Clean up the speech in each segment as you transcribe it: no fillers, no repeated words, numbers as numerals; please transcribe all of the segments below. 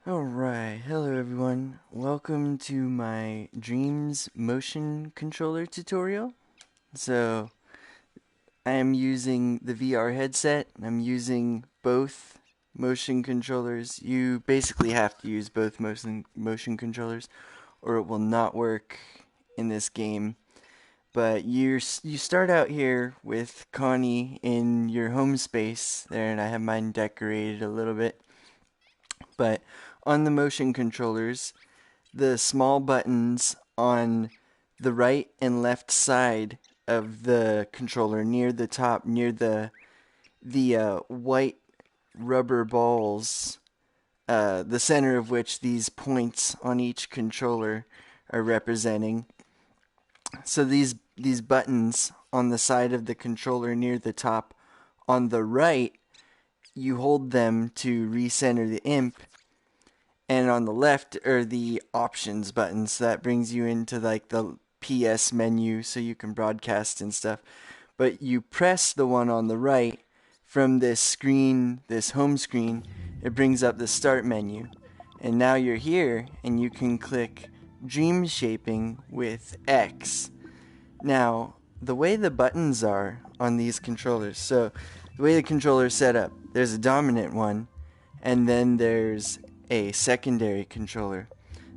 Alright, hello everyone. Welcome to my Dreams motion controller tutorial. So, I am using the VR headset. I'm using both motion controllers. You basically have to use both motion controllers or it will not work in this game. But you start out here with Connie in your home space there, and I have mine decorated a little bit. But on the motion controllers, the small buttons on the right and left side of the controller near the top, near the white rubber balls, the center of which these points on each controller are representing. So these buttons on the side of the controller near the top on the right, you hold them to recenter the imp, and on the left are the options buttons. So that brings you into like the PS menu so you can broadcast and stuff. But you press the one on the right from this screen, this home screen, it brings up the start menu. And now you're here and you can click Dream Shaping with X. Now, the way the buttons are on these controllers, so the way the controller is set up, there's a dominant one, and then there's a secondary controller.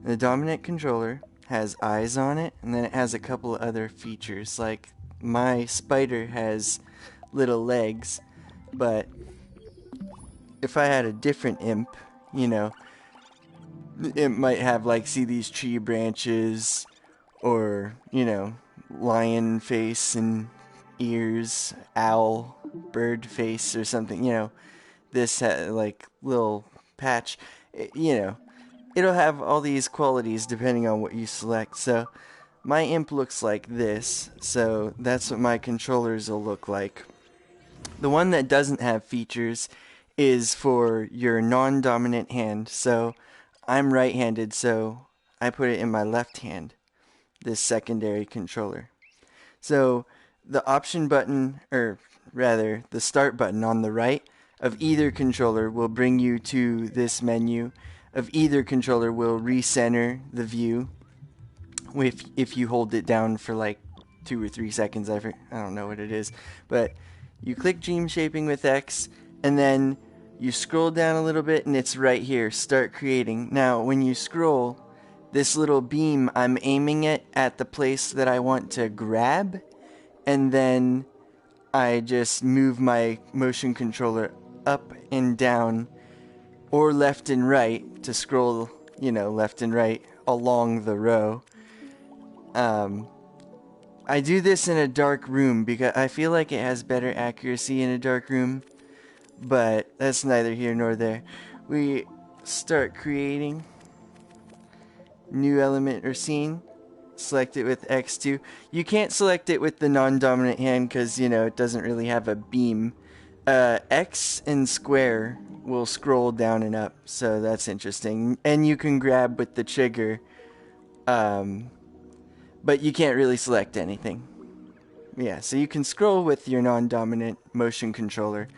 The dominant controller has eyes on it, and then it has a couple of other features, like my spider has little legs, but if I had a different imp, it might have like, see these tree branches, or, lion face and ears, owl, bird face, or something, this like little patch, it'll have all these qualities depending on what you select. So my imp looks like this, so that's what my controllers will look like. The one that doesn't have features is for your non-dominant hand. So I'm right-handed, so I put it in my left hand, this secondary controller. So the option button, or rather the start button on the right of either controller will bring you to this menu. Of either controller will recenter the view if you hold it down for like 2 or 3 seconds. I don't know what it is, but you click Dream Shaping with X, and then you scroll down a little bit and it's right here, Start Creating. Now when you scroll, this little beam, I'm aiming it at the place that I want to grab, and then I just move my motion controller up and down or left and right to scroll, left and right along the row. I do this in a dark room because I feel like it has better accuracy in a dark room, but that's neither here nor there. We start creating new element or scene. Select it with X2. You can't select it with the non-dominant hand because, it doesn't really have a beam. X and square will scroll down and up, so that's interesting. And you can grab with the trigger, but you can't really select anything. Yeah, so you can scroll with your non-dominant motion controller,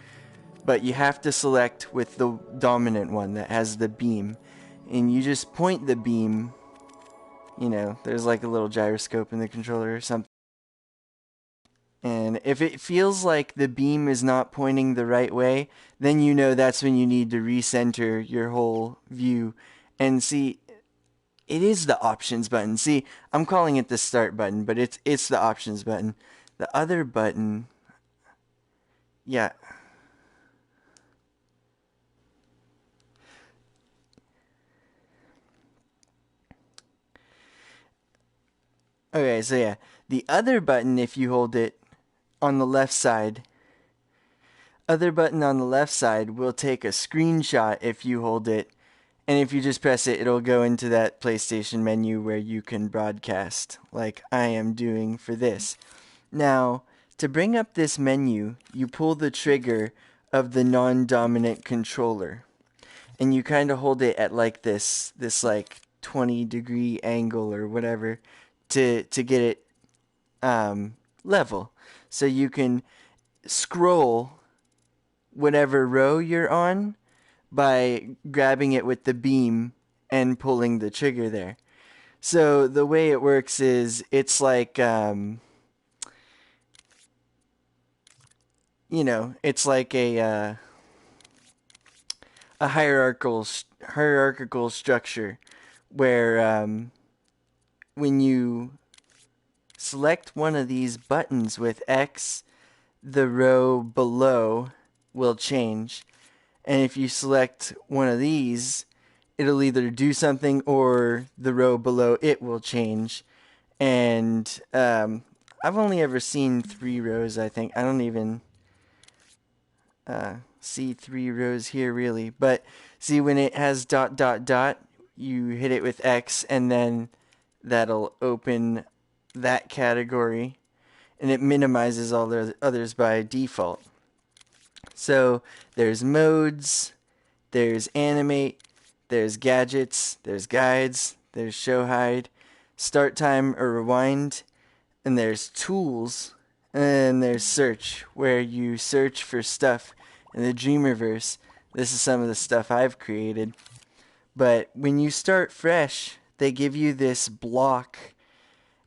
but you have to select with the dominant one that has the beam. And you just point the beam. There's like a little gyroscope in the controller or something. And if it feels like the beam is not pointing the right way, then that's when you need to recenter your whole view. And see, it is the options button. See, I'm calling it the start button, but it's the options button. The other button, yeah. Okay, so yeah, the other button, if you hold it on the left side, other button on the left side will take a screenshot if you hold it, and if you just press it, it'll go into that PlayStation menu where you can broadcast, like I am doing for this. Now, to bring up this menu, you pull the trigger of the non-dominant controller, and you kind of hold it at like this like 20-degree angle or whatever to get it level. So you can scroll whatever row you're on, by grabbing it with the beam and pulling the trigger there. So the way it works is it's like, it's like a hierarchical structure where when you select one of these buttons with X, the row below will change. And if you select one of these, it'll either do something or the row below it will change. And I've only ever seen 3 rows, I think. I don't even see 3 rows here really. But see, when it has dot dot dot, you hit it with X and then that'll open that category and it minimizes all the others by default. So there's modes, there's animate, there's gadgets, there's guides, there's show hide, start time or rewind, and there's tools, and there's search, where you search for stuff in the Dreamerverse. This is some of the stuff I've created. But when you start fresh, they give you this block,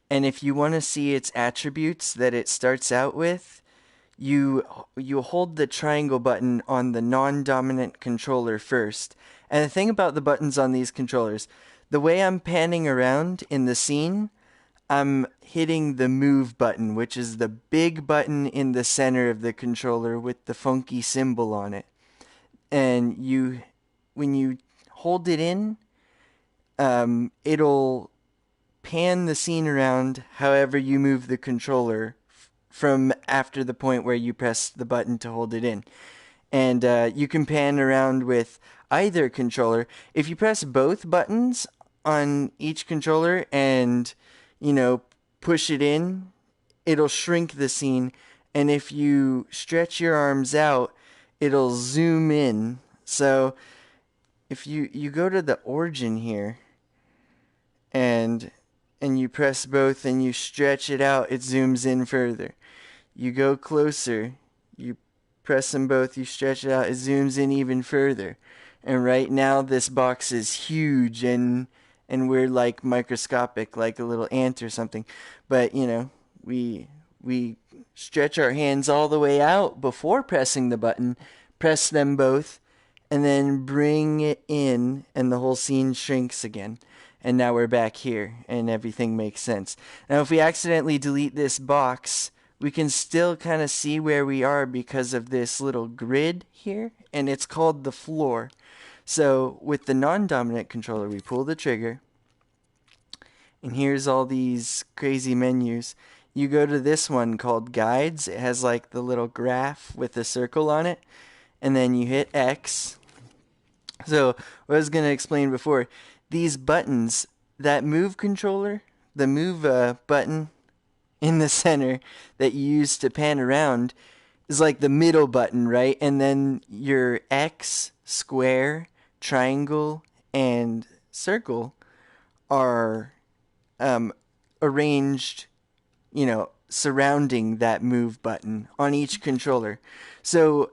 and if you want to see its attributes that it starts out with, you hold the triangle button on the non-dominant controller first. And the thing about the buttons on these controllers, the way I'm panning around in the scene, I'm hitting the move button, which is the big button in the center of the controller with the funky symbol on it. And when you hold it in, it'll pan the scene around however you move the controller from after the point where you press the button to hold it in. And you can pan around with either controller. If you press both buttons on each controller and, push it in, it'll shrink the scene. And if you stretch your arms out, it'll zoom in. So if you go to the origin here and you press both and you stretch it out, it zooms in further. You go closer, you press them both, you stretch it out, it zooms in even further. And right now this box is huge and we're like microscopic, like a little ant or something. But we stretch our hands all the way out before pressing the button, press them both, and then bring it in, and the whole scene shrinks again. And now we're back here, and everything makes sense. Now if we accidentally delete this box, we can still kind of see where we are because of this little grid here, and it's called the floor. So with the non-dominant controller, we pull the trigger, and here's all these crazy menus. You go to this one called guides. It has like the little graph with the circle on it, and then you hit X. So what I was going to explain before, these buttons, that move controller, the move button in the center that you use to pan around is like the middle button, right? And then your X, square, triangle, and circle are arranged, surrounding that move button on each controller. So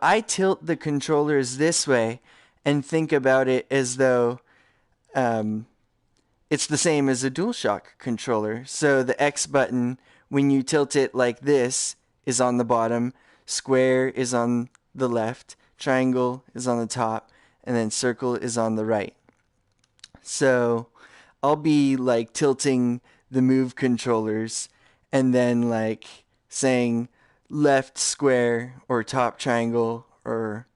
I tilt the controllers this way and think about it as though it's the same as a DualShock controller. So the X button, when you tilt it like this, is on the bottom, square is on the left, triangle is on the top, and then circle is on the right. So I'll be like tilting the move controllers and then like saying left square or top triangle or,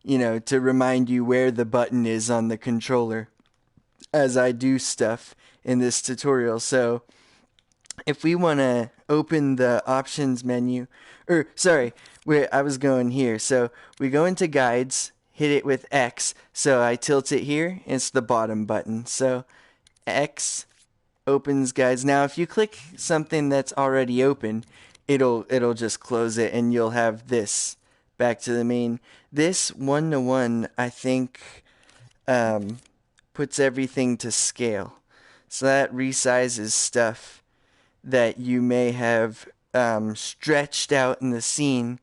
to remind you where the button is on the controller as I do stuff in this tutorial. So if we want to open the options menu, I was going here. So we go into guides, hit it with X. So I tilt it here, it's the bottom button. So X opens guides. Now if you click something that's already open, it'll just close it and you'll have this back to the main. This 1-to-1, I think, puts everything to scale. So that resizes stuff that you may have stretched out in the scene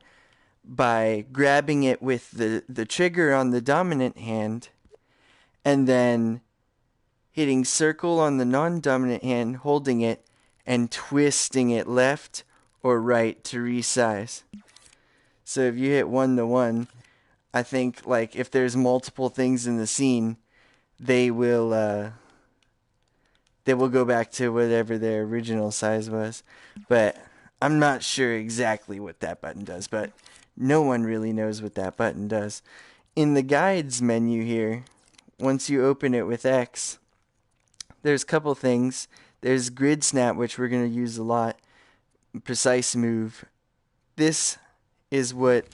by grabbing it with the trigger on the dominant hand and then hitting circle on the non-dominant hand, holding it, and twisting it left or right to resize. So if you hit 1 to 1, I think like if there's multiple things in the scene, they will go back to whatever their original size was. But I'm not sure exactly what that button does, but no one really knows what that button does. In the guides menu here, once you open it with X, there's a couple things. There's grid snap, which we're going to use a lot. Precise move. This is what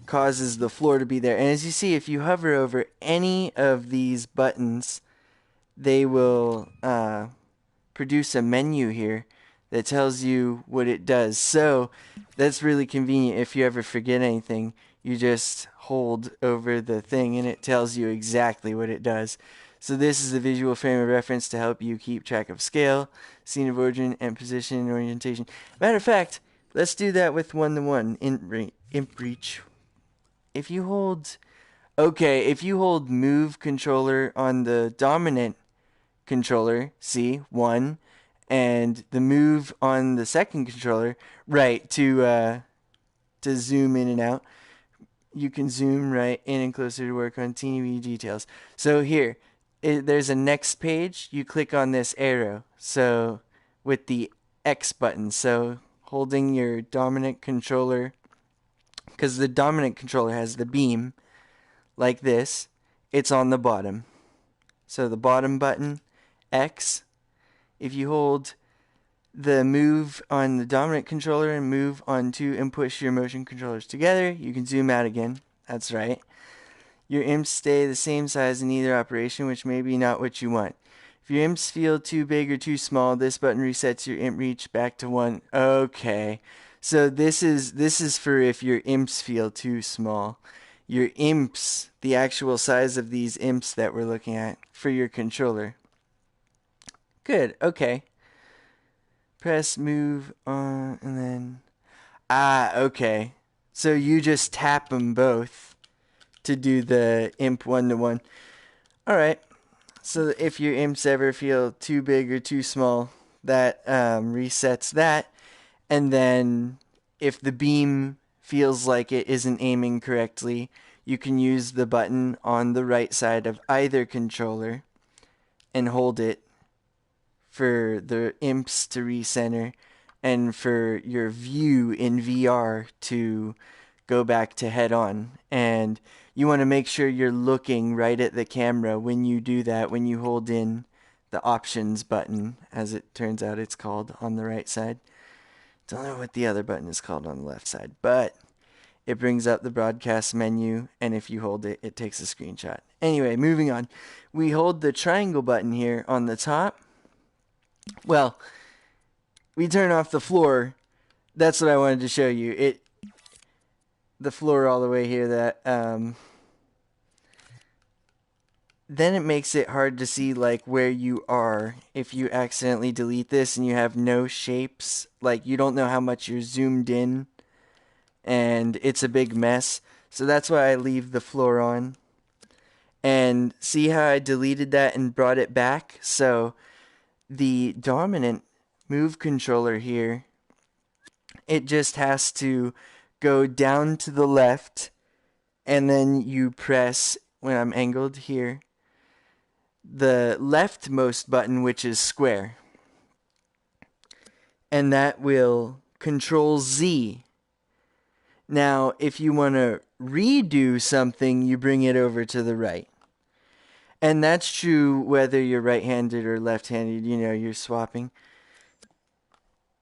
causes the floor to be there. And as you see, if you hover over any of these buttons, they will produce a menu here that tells you what it does. So that's really convenient. If you ever forget anything, you just hold over the thing and it tells you exactly what it does. So this is the visual frame of reference to help you keep track of scale, scene of origin, and position and orientation. Matter of fact, let's do that with 1 to 1 imp reach. If you hold move controller on the dominant controller, see, 1, and the move on the second controller, right, to zoom in and out, you can zoom right in and closer to work on teeny weeny details. So here, there's a next page. You click on this arrow, so with the X button. So holding your dominant controller, because the dominant controller has the beam like this, it's on the bottom. So the bottom button, X, if you hold the move on the dominant controller and move on 2 and push your motion controllers together, you can zoom out again. That's right. Your imps stay the same size in either operation, which may be not what you want. If your imps feel too big or too small, this button resets your imp reach back to 1. Okay. So this is for if your imps feel too small. Your imps, the actual size of these imps that we're looking at for your controller. Good. Okay. Press move on and then okay. So you just tap them both to do the imp 1 to 1. Alright, so if your imps ever feel too big or too small, that resets that. And then if the beam feels like it isn't aiming correctly, you can use the button on the right side of either controller and hold it for the imps to recenter and for your view in VR to go back to head on. And you want to make sure you're looking right at the camera when you do that, when you hold in the options button, as it turns out it's called on the right side. Don't know what the other button is called on the left side, but it brings up the broadcast menu, and if you hold it, it takes a screenshot. Anyway, moving on. We hold the triangle button here on the top. Well, we turn off the floor. That's what I wanted to show you. The floor all the way here, that then it makes it hard to see like where you are if you accidentally delete this and you have no shapes, like you don't know how much you're zoomed in and it's a big mess. So that's why I leave the floor on. And see how I deleted that and brought it back? So the dominant move controller here, it just has to go down to the left, and then you press, when I'm angled here, the leftmost button, which is square. And that will control Z. Now, if you want to redo something, you bring it over to the right. And that's true whether you're right-handed or left-handed, you're swapping.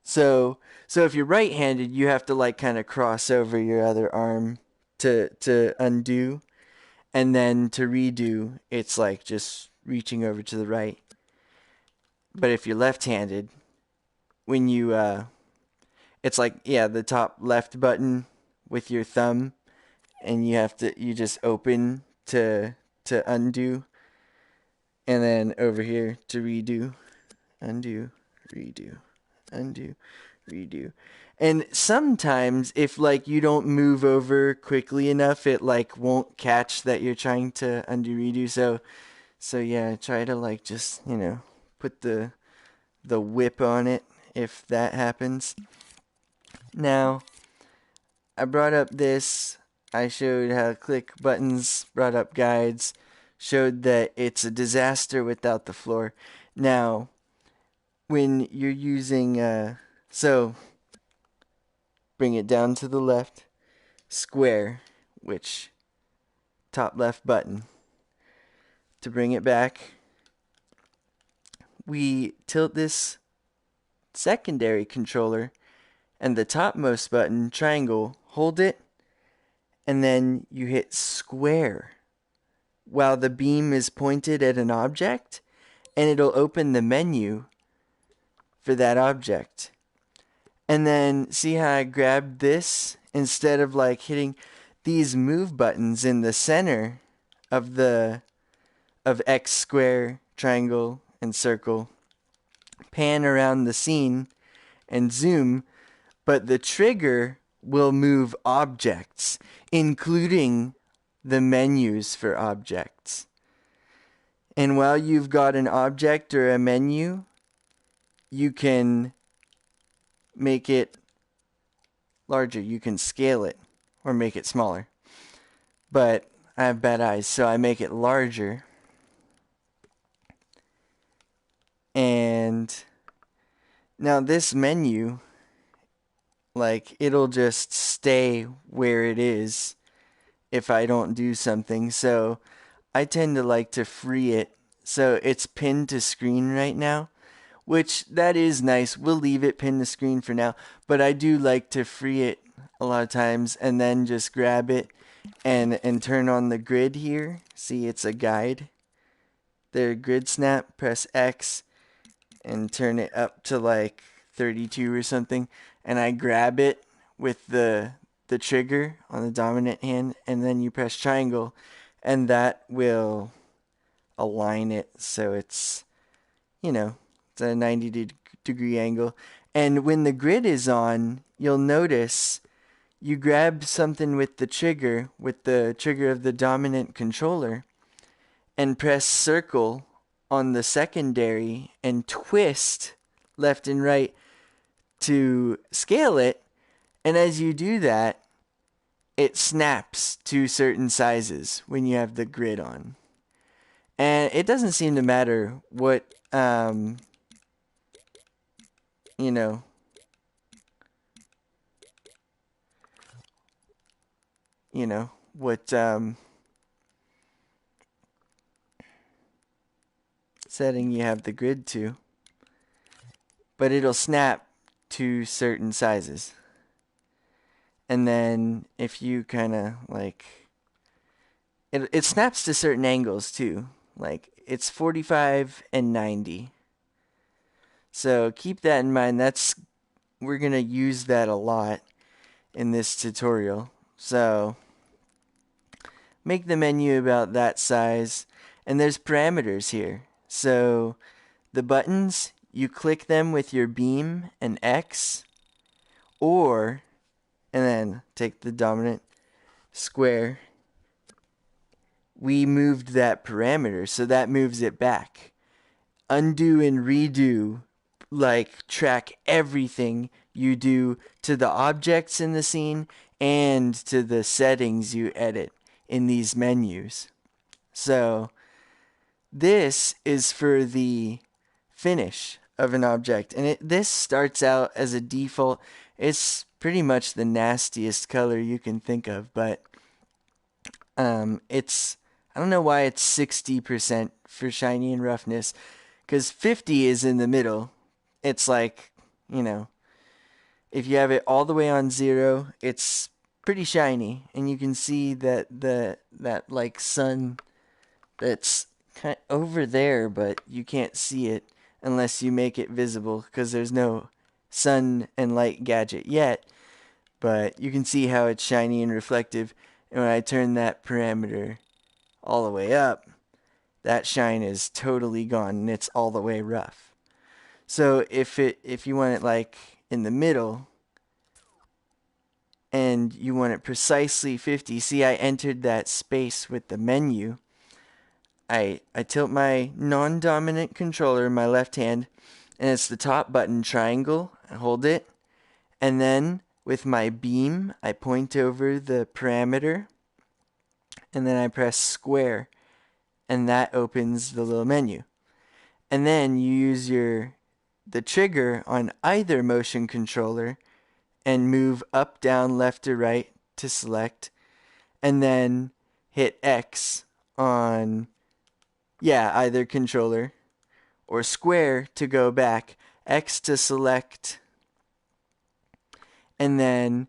So if you're right-handed, you have to like kind of cross over your other arm to undo, and then to redo, it's like just reaching over to the right. But if you're left-handed, when you it's like the top left button with your thumb, and you just open to undo, and then over here to redo, undo, redo, undo, redo. And sometimes if like you don't move over quickly enough, it like won't catch that you're trying to undo redo. So yeah, try to like just, put the whip on it if that happens. Now, I brought up this, I showed how to click buttons, brought up guides, showed that it's a disaster without the floor. Now, when you're using, so bring it down to the left, square, which top left button. To bring it back, we tilt this secondary controller and the topmost button, triangle, hold it, and then you hit square while the beam is pointed at an object, and it'll open the menu for that object. And then see how I grabbed this instead of like hitting these move buttons in the center of X, square, triangle, and circle, pan around the scene and zoom, but the trigger will move objects, including the menus for objects. And while you've got an object or a menu, you can make it larger. You can scale it or make it smaller. But I have bad eyes, so I make it larger. And now this menu, like, it'll just stay where it is if I don't do something. So I tend to like to free it. So it's pinned to screen right now, which that is nice. We'll leave it pinned to screen for now, but I do like to free it a lot of times and then just grab it and turn on the grid here. See, it's a guide. There, grid snap, press X and turn it up to like 32 or something, and I grab it with the trigger on the dominant hand, and then you press triangle, and that will align it so it's, it's a 90-degree angle. And when the grid is on, you'll notice you grab something with the trigger of the dominant controller, and press circle on the secondary and twist left and right to scale it. And as you do that, it snaps to certain sizes when you have the grid on. And it doesn't seem to matter what, what setting you have the grid to, but it'll snap to certain sizes. And then if you kind of like, it snaps to certain angles too. Like it's 45 and 90. So keep that in mind. We're going to use that a lot in this tutorial. So make the menu about that size. And there's parameters here. So the buttons, you click them with your beam and X, and then take the dominant square. We moved that parameter, so that moves it back. Undo and redo, like, track everything you do to the objects in the scene and to the settings you edit in these menus. So this is for the finish of an object, and this starts out as a default. It's pretty much the nastiest color you can think of, but it's, I don't know why it's 60% for shiny and roughness, because 50 is in the middle. It's like, if you have it all the way on 0, it's pretty shiny, and you can see that that like sun that's kind of over there, but you can't see it unless you make it visible, because there's no sun and light gadget yet. But you can see how it's shiny and reflective, and when I turn that parameter all the way up, that shine is totally gone and it's all the way rough. So if you want it like in the middle, and you want it precisely 50. See, I entered that space with the menu. I tilt my non-dominant controller in my left hand, and it's the top button, triangle. I hold it, and then with my beam, I point over the parameter, and then I press square, and that opens the little menu. And then you use the trigger on either motion controller and move up, down, left, or right to select, and then hit X on either controller, or square to go back, X to select, and then,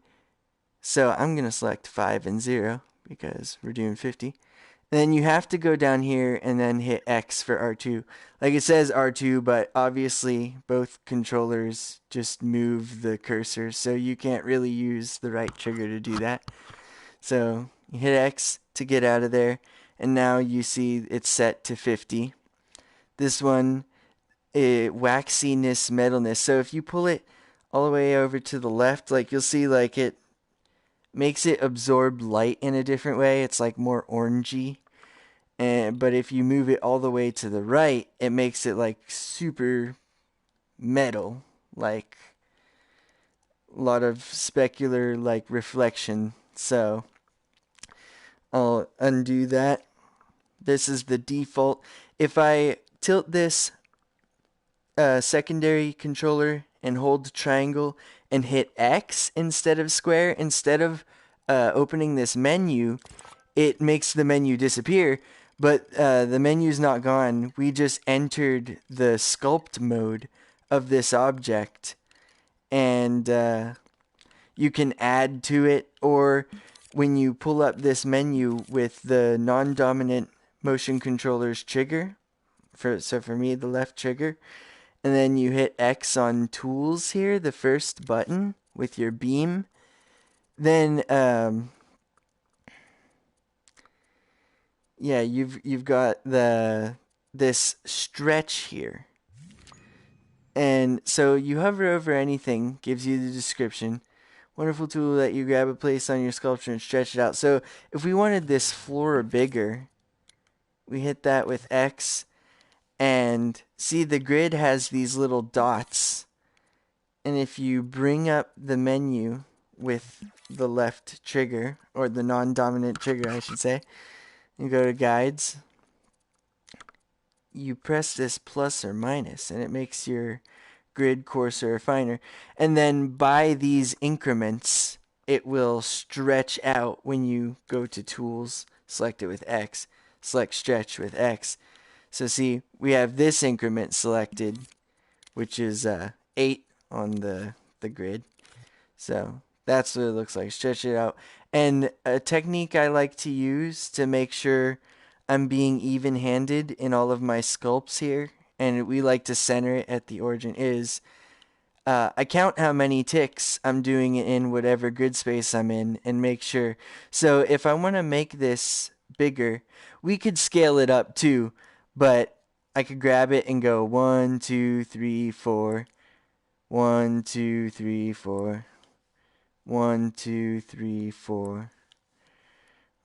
so I'm going to select 5 and 0 because we're doing 50. And then you have to go down here and then hit X for R2. Like it says R2, but obviously both controllers just move the cursor, so you can't really use the right trigger to do that. So you hit X to get out of there, and now you see it's set to 50. This one, waxiness, metalness. So if you pull it all the way over to the left, like you'll see like it makes it absorb light in a different way. It's like more orangey. But if you move it all the way to the right, it makes it like super metal, like a lot of specular like reflection. So I'll undo that. This is the default. If I tilt this secondary controller and hold triangle and hit X instead of square, instead of opening this menu, it makes the menu disappear. But the menu's not gone. We just entered the sculpt mode of this object, and you can add to it, or when you pull up this menu with the non-dominant motion controller's trigger, so for me the left trigger, and then you hit X on tools here, the first button with your beam, then you've got this stretch here. And so you hover over anything, gives you the description. Wonderful tool that you grab a place on your sculpture and stretch it out. So if we wanted this floor bigger, we hit that with X, and see the grid has these little dots. And if you bring up the menu with the left trigger, or the non-dominant trigger I should say, you go to guides, you press this plus or minus, and it makes your grid coarser or finer. And then by these increments, it will stretch out when you go to tools, select it with X, select stretch with X. So see, we have this increment selected, which is 8 on the grid. So that's what it looks like. Stretch it out. And a technique I like to use to make sure I'm being even-handed in all of my sculpts here, and we like to center it at the origin, is I count how many ticks I'm doing in whatever grid space I'm in and make sure. So if I want to make this bigger, we could scale it up too, but I could grab it and go 1, 2, 3, 4, 1, 2, 3, 4, 1, 2, 3, 4,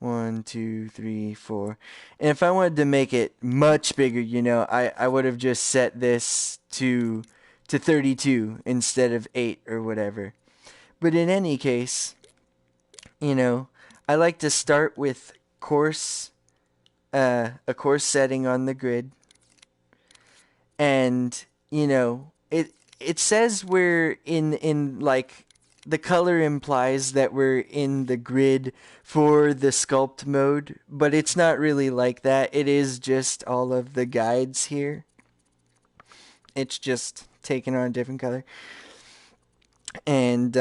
1, 2, 3, 4. And if I wanted to make it much bigger, I would have just set this to 32 instead of 8 or whatever. But in any case, I like to start with a coarse setting on the grid. And, it says we're in like, the color implies that we're in the grid for the sculpt mode, but it's not really like that. It is just all of the guides here. It's just taken on a different color. And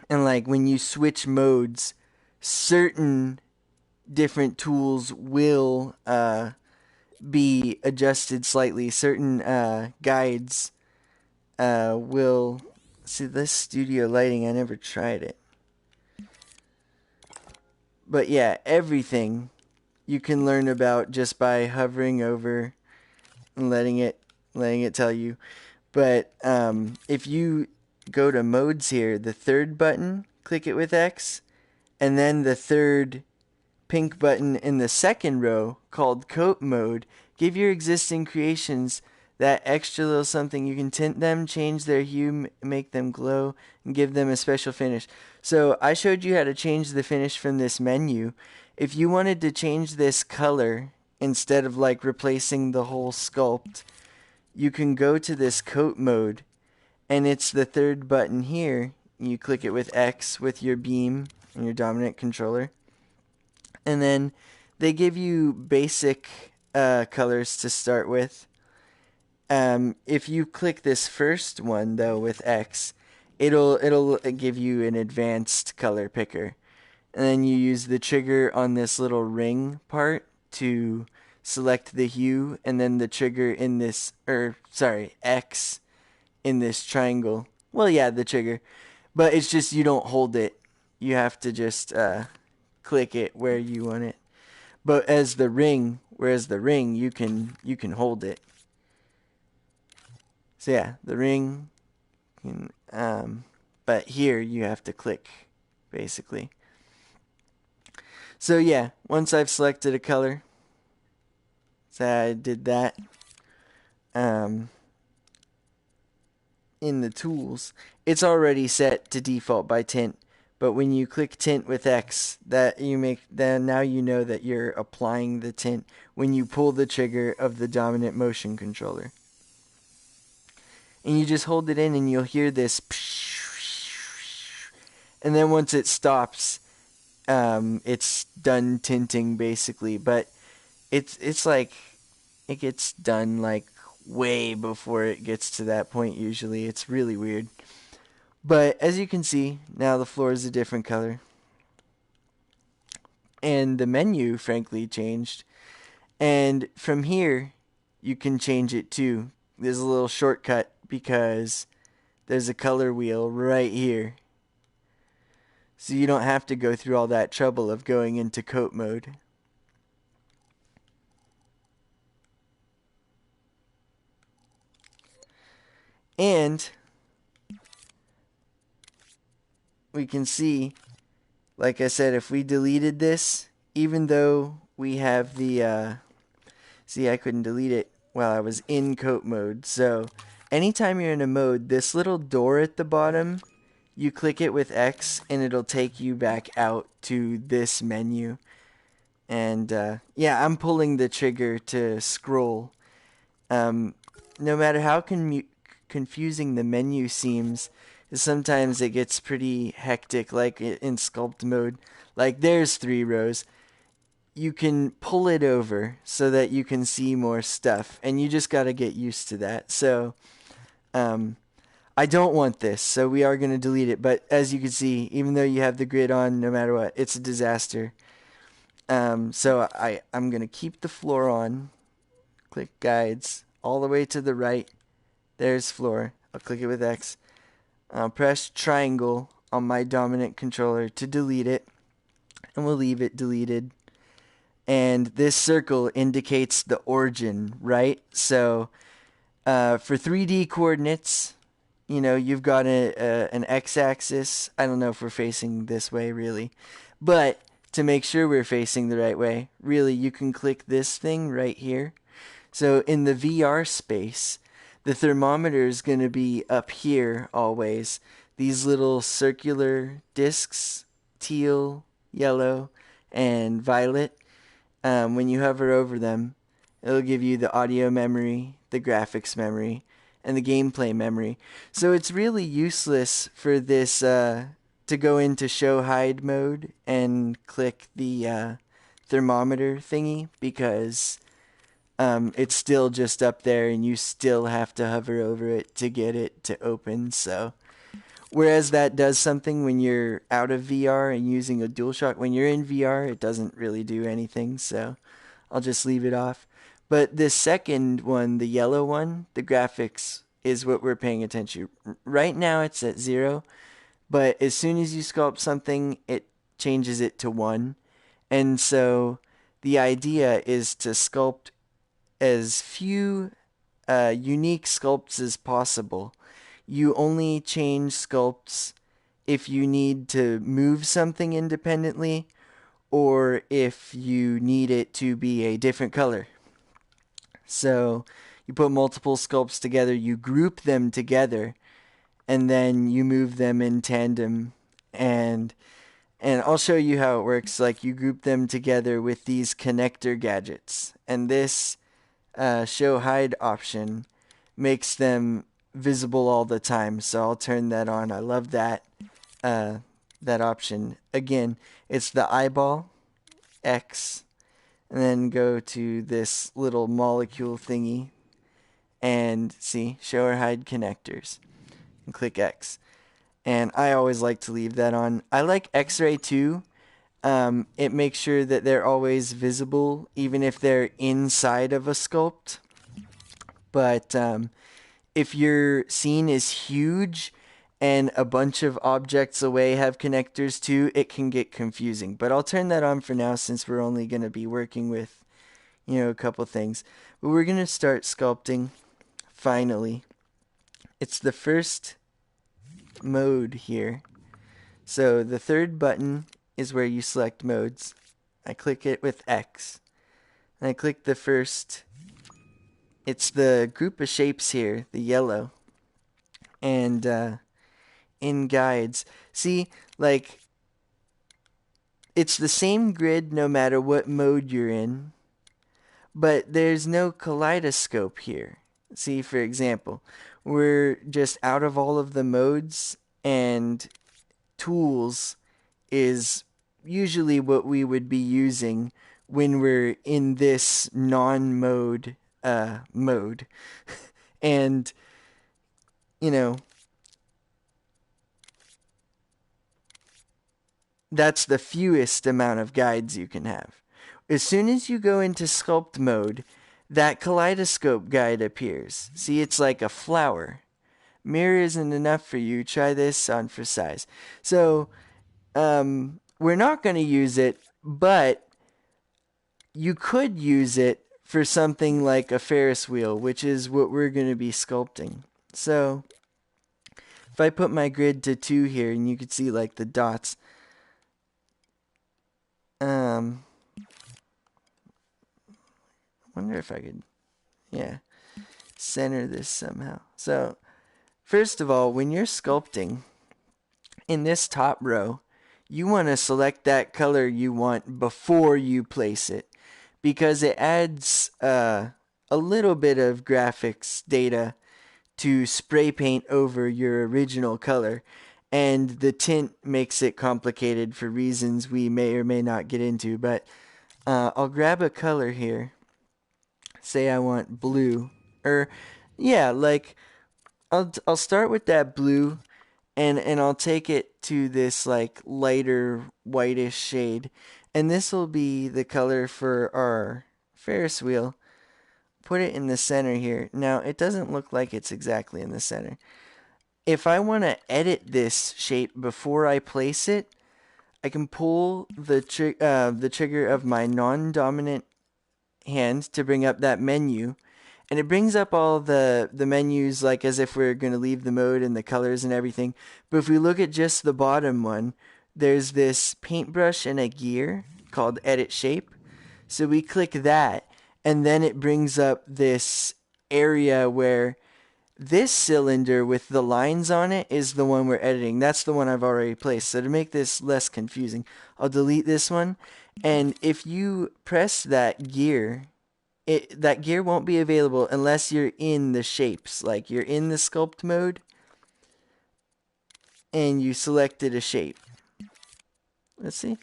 like when you switch modes, certain different tools will be adjusted slightly. Certain guides will... See, this studio lighting, I never tried it. But yeah, everything you can learn about just by hovering over and letting it letting it tell you. But if you go to modes here, the third button, click it with X, and then the third pink button in the second row called coat mode, give your existing creations that extra little something. You can tint them, change their hue, make them glow, and give them a special finish. So I showed you how to change the finish from this menu. If you wanted to change this color instead of like replacing the whole sculpt, you can go to this coat mode, and it's the third button here. You click it with X with your beam and your dominant controller, and then they give you basic colors to start with. If you click this first one though with X, it'll give you an advanced color picker, and then you use the trigger on this little ring part to select the hue, and then the trigger in this, X in this triangle. Well, yeah, the trigger, but it's just you don't hold it. You have to just click it where you want it. But whereas the ring, you can hold it. So yeah, the ring, but here you have to click, basically. So yeah, once I've selected a color, so I did that, in the tools, it's already set to default by tint. But when you click tint with X, then now you know that you're applying the tint when you pull the trigger of the dominant motion controller. And you just hold it in and you'll hear this, and then once it stops, it's done tinting basically. But it's like it gets done like way before it gets to that point usually. It's really weird. But as you can see, now the floor is a different color. And the menu, frankly, changed. And from here, you can change it too. There's a little shortcut because there's a color wheel right here. So you don't have to go through all that trouble of going into coat mode. And we can see, like I said, if we deleted this, even though we have the, see, I couldn't delete it while I was in coat mode. So anytime you're in a mode, this little door at the bottom, you click it with X and it'll take you back out to this menu. And yeah, I'm pulling the trigger to scroll. No matter how confusing the menu seems, sometimes it gets pretty hectic, like in sculpt mode. Like there's 3 rows. You can pull it over so that you can see more stuff, and you just got to get used to that. So I don't want this, so we are going to delete it. But as you can see, even though you have the grid on, no matter what, it's a disaster. So I'm going to keep the floor on. Click guides all the way to the right. There's floor. I'll click it with X. I'll press triangle on my dominant controller to delete it, and we'll leave it deleted. And this circle indicates the origin, right? So for 3D coordinates, you've got an x-axis. I don't know if we're facing this way, really. But to make sure we're facing the right way, really, you can click this thing right here. So in the VR space, the thermometer is going to be up here always. These little circular discs, teal, yellow, and violet. When you hover over them, it'll give you the audio memory, the graphics memory, and the gameplay memory. So it's really useless for this to go into show hide mode and click the thermometer thingy, because it's still just up there and you still have to hover over it to get it to open. So whereas that does something when you're out of VR and using a DualShock, when you're in VR, it doesn't really do anything, so I'll just leave it off. But this second one, the yellow one, the graphics is what we're paying attention to. Right now it's at 0, but as soon as you sculpt something, it changes it to 1. And so the idea is to sculpt as few unique sculpts as possible. You only change sculpts if you need to move something independently or if you need it to be a different color. So you put multiple sculpts together, you group them together, and then you move them in tandem. And I'll show you how it works. Like, you group them together with these connector gadgets, and this show hide option makes them visible all the time. So I'll turn that on. I love that that option. Again, it's the eyeball X, and then go to this little molecule thingy and see show or hide connectors and click X. And I always like to leave that on. I like X-ray too. It makes sure that they're always visible even if they're inside of a sculpt. But if your scene is huge and a bunch of objects away have connectors too, it can get confusing. But I'll turn that on for now since we're only going to be working with, a couple things. But we're going to start sculpting, finally. It's the first mode here. So the third button is where you select modes. I click it with X. And I click the first. It's the group of shapes here, the yellow. And in guides, see, like, it's the same grid no matter what mode you're in, but there's no kaleidoscope here. See, for example, we're just out of all of the modes, and tools is usually what we would be using when we're in this non-mode mode. And, that's the fewest amount of guides you can have. As soon as you go into sculpt mode, that kaleidoscope guide appears. See, it's like a flower. Mirror isn't enough for you. Try this on for size. So, we're not going to use it, but you could use it for something like a Ferris wheel, which is what we're going to be sculpting. So, if I put my grid to 2 here, and you can see like the dots, wonder if I could, center this somehow. So, first of all, when you're sculpting, in this top row, you want to select that color you want before you place it, because it adds a little bit of graphics data to spray paint over your original color, and the tint makes it complicated for reasons we may or may not get into. But I'll grab a color here. Say I want blue, or like I'll start with that blue, and I'll take it to this like lighter whitish shade, and this will be the color for our Ferris wheel. Put it in the center here. Now it doesn't look like it's exactly in the center. If I want to edit this shape before I place it, I can pull the trigger of my non-dominant hand to bring up that menu, and it brings up all the menus like as if we're going to leave the mode and the colors and everything. But if we look at just the bottom one, there's this paintbrush and a gear called Edit Shape. So we click that, and then it brings up this area where this cylinder with the lines on it is the one we're editing. That's the one I've already placed. So to make this less confusing, I'll delete this one. And if you press that gear, that gear won't be available unless you're in the shapes. Like you're in the sculpt mode and you selected a shape. Let's see.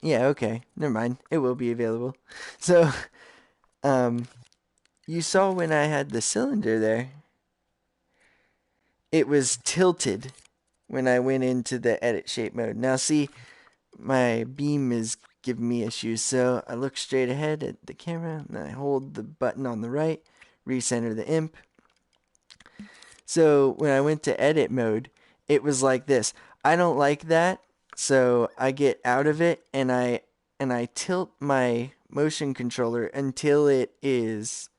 Yeah, okay. Never mind. It will be available. So, you saw when I had the cylinder there, it was tilted when I went into the edit shape mode. Now see, my beam is giving me issues, so I look straight ahead at the camera, and I hold the button on the right, recenter the imp. So when I went to edit mode, it was like this. I don't like that, so I get out of it, and I tilt my motion controller until it is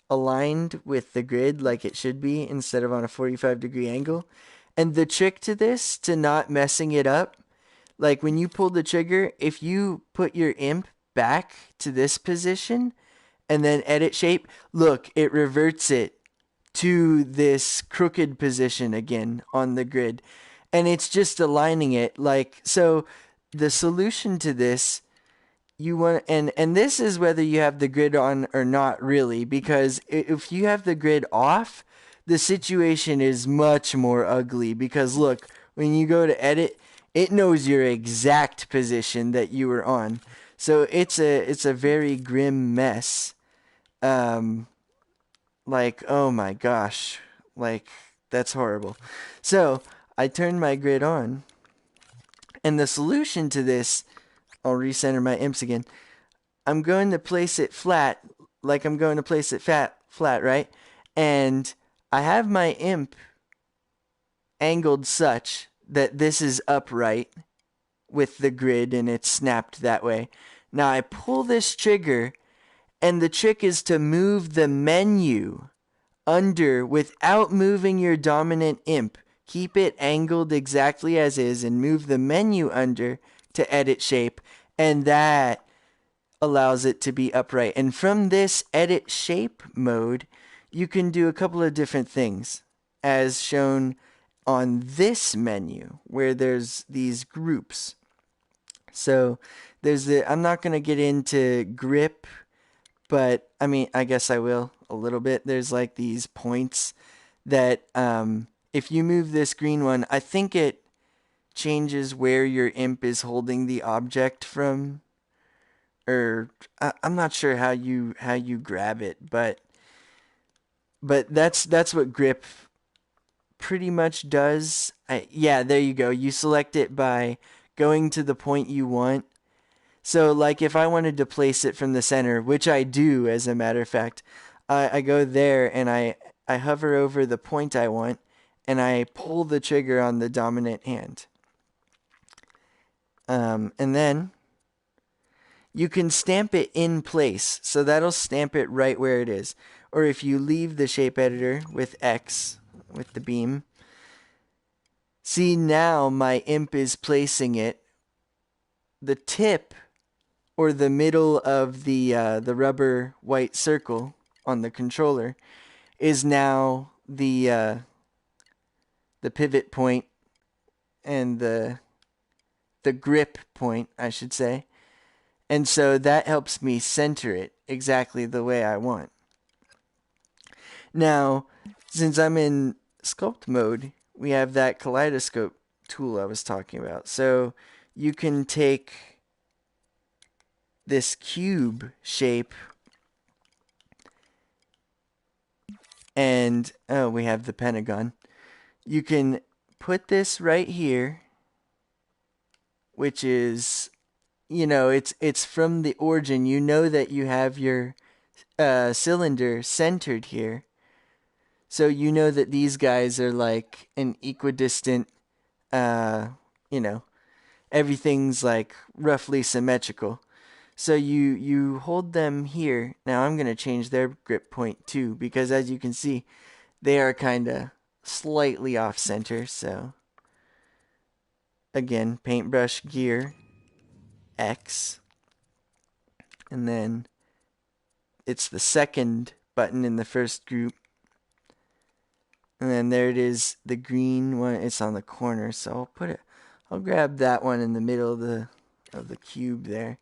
aligned with the grid like it should be instead of on a 45-degree angle. And the trick to this, to not messing it up, like when you pull the trigger, if you put your imp back to this position and then edit shape, look, it reverts it to this crooked position again on the grid. And it's just aligning it like so. The solution to this, you want, and this is whether you have the grid on or not, really, because if you have the grid off, the situation is much more ugly, because look, when you go to edit, it knows your exact position that you were on. So it's a very grim mess. Like, oh my gosh, like, that's horrible. So I turned my grid on, and the solution to this, I'll recenter my imps again. I'm going to place it flat, like I'm going to place it flat, right? And I have my imp angled such that this is upright with the grid and it's snapped that way. Now I pull this trigger, and the trick is to move the menu under without moving your dominant imp. Keep it angled exactly as is and move the menu under to edit shape, and that allows it to be upright. And from this edit shape mode, you can do a couple of different things as shown on this menu where there's these groups. So there's I'm not going to get into grip, but I mean, I guess I will a little bit. There's like these points that if you move this green one, I think it changes where your imp is holding the object from, or I'm not sure how you grab it, but that's what grip pretty much does. Yeah, there you go. You select it by going to the point you want. So like if I wanted to place it from the center, which I do as a matter of fact, I go there and I hover over the point I want, and I pull the trigger on the dominant hand. And then you can stamp it in place, so that'll stamp it right where it is. Or if you leave the shape editor with X, with the beam, see now my imp is placing it. The tip or the middle of the rubber white circle on the controller is now the pivot point and the grip point, I should say. And so that helps me center it exactly the way I want. Now, since I'm in sculpt mode, we have that kaleidoscope tool I was talking about. So you can take this cube shape and, oh, we have the pentagon. You can put this right here, which is, you know, it's from the origin. You know that you have your cylinder centered here. So you know that these guys are like an equidistant, you know, everything's like roughly symmetrical. So you hold them here. Now I'm going to change their grip point too, because as you can see, they are kind of slightly off center. So again, paintbrush gear, X, and then it's the second button in the first group. And then there it is, the green one. It's on the corner, so I'll grab that one in the middle of the cube there,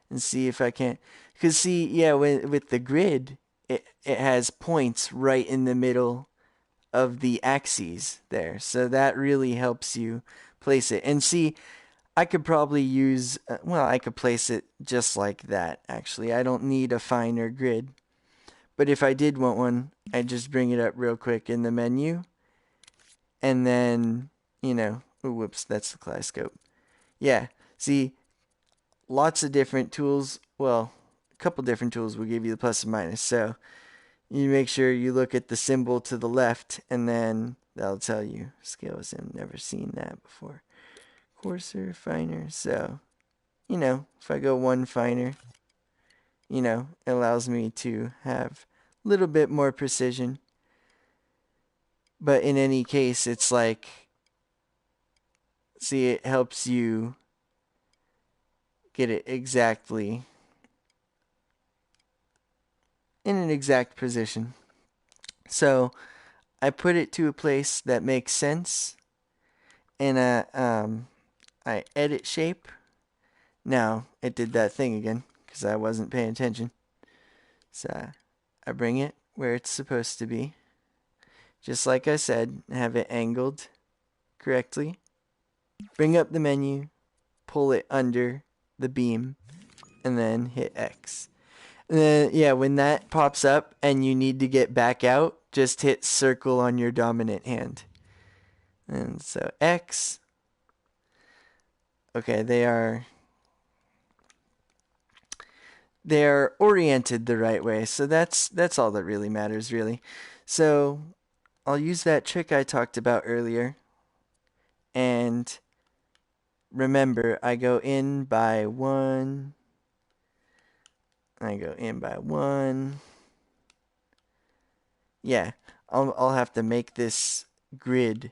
and see if I can. Because see, yeah, with the grid, it has points right in the middle of the axes there, so that really helps you place it. And see, I could probably use, well, I could place it just like that. Actually, I don't need a finer grid. But if I did want one, I'd just bring it up real quick in the menu. And then, you know, oh, whoops, that's the kaleidoscope. Yeah, see, lots of different tools. Well, a couple different tools will give you the plus and minus. So you make sure you look at the symbol to the left, and then that'll tell you scale is in. Never seen that before. Coarser, finer. So, you know, if I go one finer, it allows me to have a little bit more precision. But in any case, it's like, see, it helps you get it exactly in an exact position. So I put it to a place that makes sense, and I edit shape. Now it did that thing again because I wasn't paying attention. So I bring it where it's supposed to be, just like I said, have it angled correctly. Bring up the menu, pull it under the beam, and then hit X. And then, yeah, when that pops up and you need to get back out, just hit circle on your dominant hand. And so X. Okay, they're oriented the right way. So that's all that really matters, really. So I'll use that trick I talked about earlier. And remember, I go in by one. Yeah, I'll have to make this grid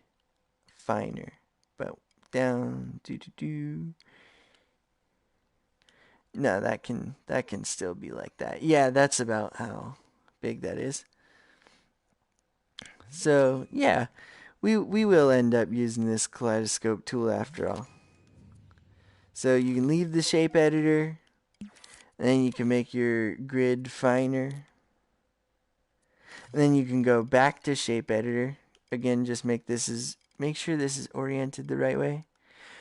finer. But down, No, that can still be like that. Yeah, that's about how big that is. So yeah, we will end up using this kaleidoscope tool after all. So you can leave the shape editor, and then you can make your grid finer. And then you can go back to shape editor. Again, just make sure this is oriented the right way.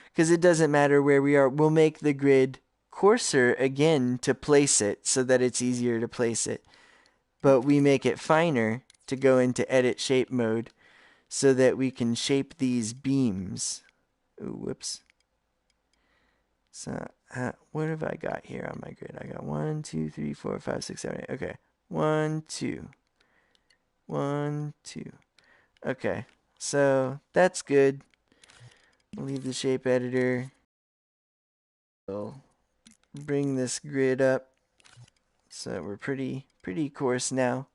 Because it doesn't matter where we are. We'll make the grid coarser again to place it so that it's easier to place it. But we make it finer to go into edit shape mode so that we can shape these beams. Ooh, whoops. So what have I got here on my grid? I got 1, 2, 3, 4, 5, 6, 7, 8. Okay. 1, 2. 1, 2. Okay. So that's good. I'll leave the shape editor. We'll bring this grid up so we're pretty coarse now.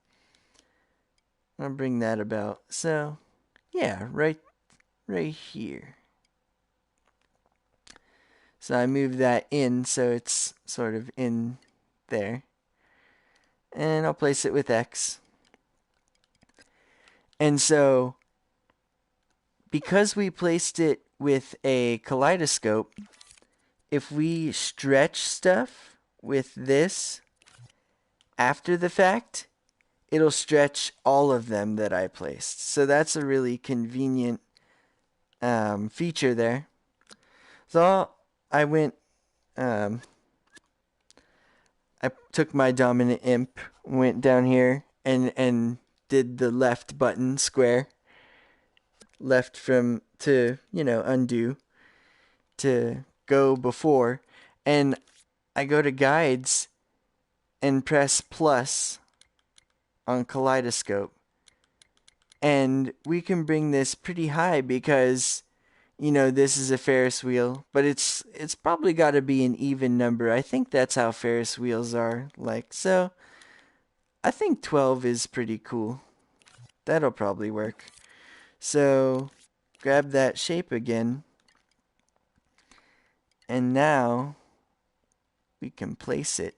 I'll bring that about. So yeah, right here. So I move that in so it's sort of in there. And I'll place it with X. And so because we placed it with a kaleidoscope, if we stretch stuff with this after the fact, it'll stretch all of them that I placed. So that's a really convenient feature there. So I went, I took my dominant imp, went down here, and did the left button square. Left to undo to go before. And I go to guides and press plus on kaleidoscope. And we can bring this pretty high because this is a Ferris wheel, but it's probably got to be an even number. I think that's how Ferris wheels are like. So I think 12 is pretty cool. That'll probably work. So grab that shape again. And now we can place it.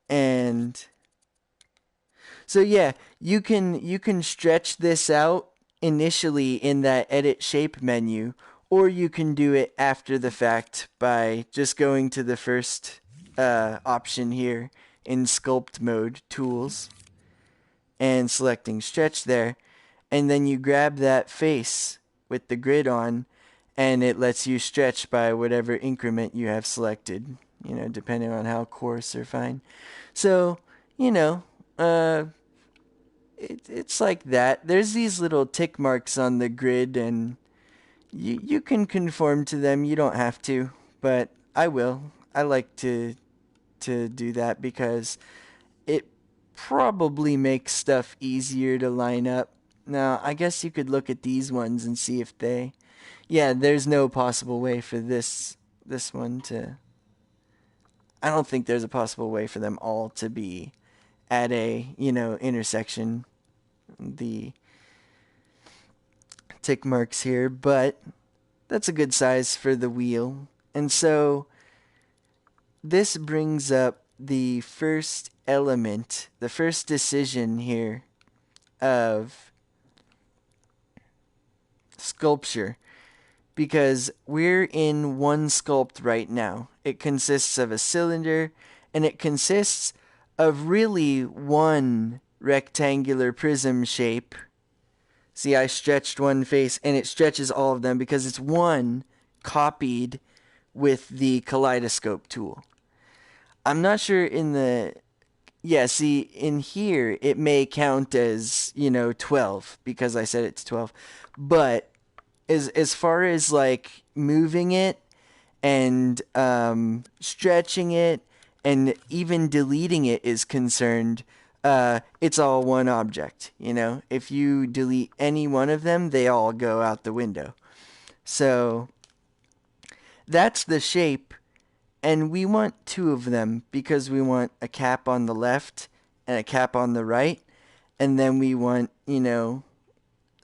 And so yeah, you can stretch this out initially in that edit shape menu, or you can do it after the fact by just going to the first option here in sculpt mode tools and selecting stretch there, and then you grab that face with the grid on, and it lets you stretch by whatever increment you have selected, depending on how coarse or fine. So it's like that. There's these little tick marks on the grid, and you can conform to them. You don't have to, but I will. I like to do that because it probably makes stuff easier to line up. Now, I guess you could look at these ones and see if they... Yeah, there's no possible way for this one to I don't think there's a possible way for them all to be at a, intersection. The tick marks here, but that's a good size for the wheel. And so this brings up the first element, the first decision here of sculpture, because we're in one sculpt right now. It consists of a cylinder, and it consists of really one rectangular prism shape. See, I stretched one face, and it stretches all of them because it's one copied with the kaleidoscope tool. I'm not sure in the... Yeah, see, in here, it may count as, 12, because I set it to 12. But as far as, like, moving it and stretching it and even deleting it is concerned, it's all one object, If you delete any one of them, they all go out the window. So that's the shape, and we want two of them because we want a cap on the left and a cap on the right, and then we want,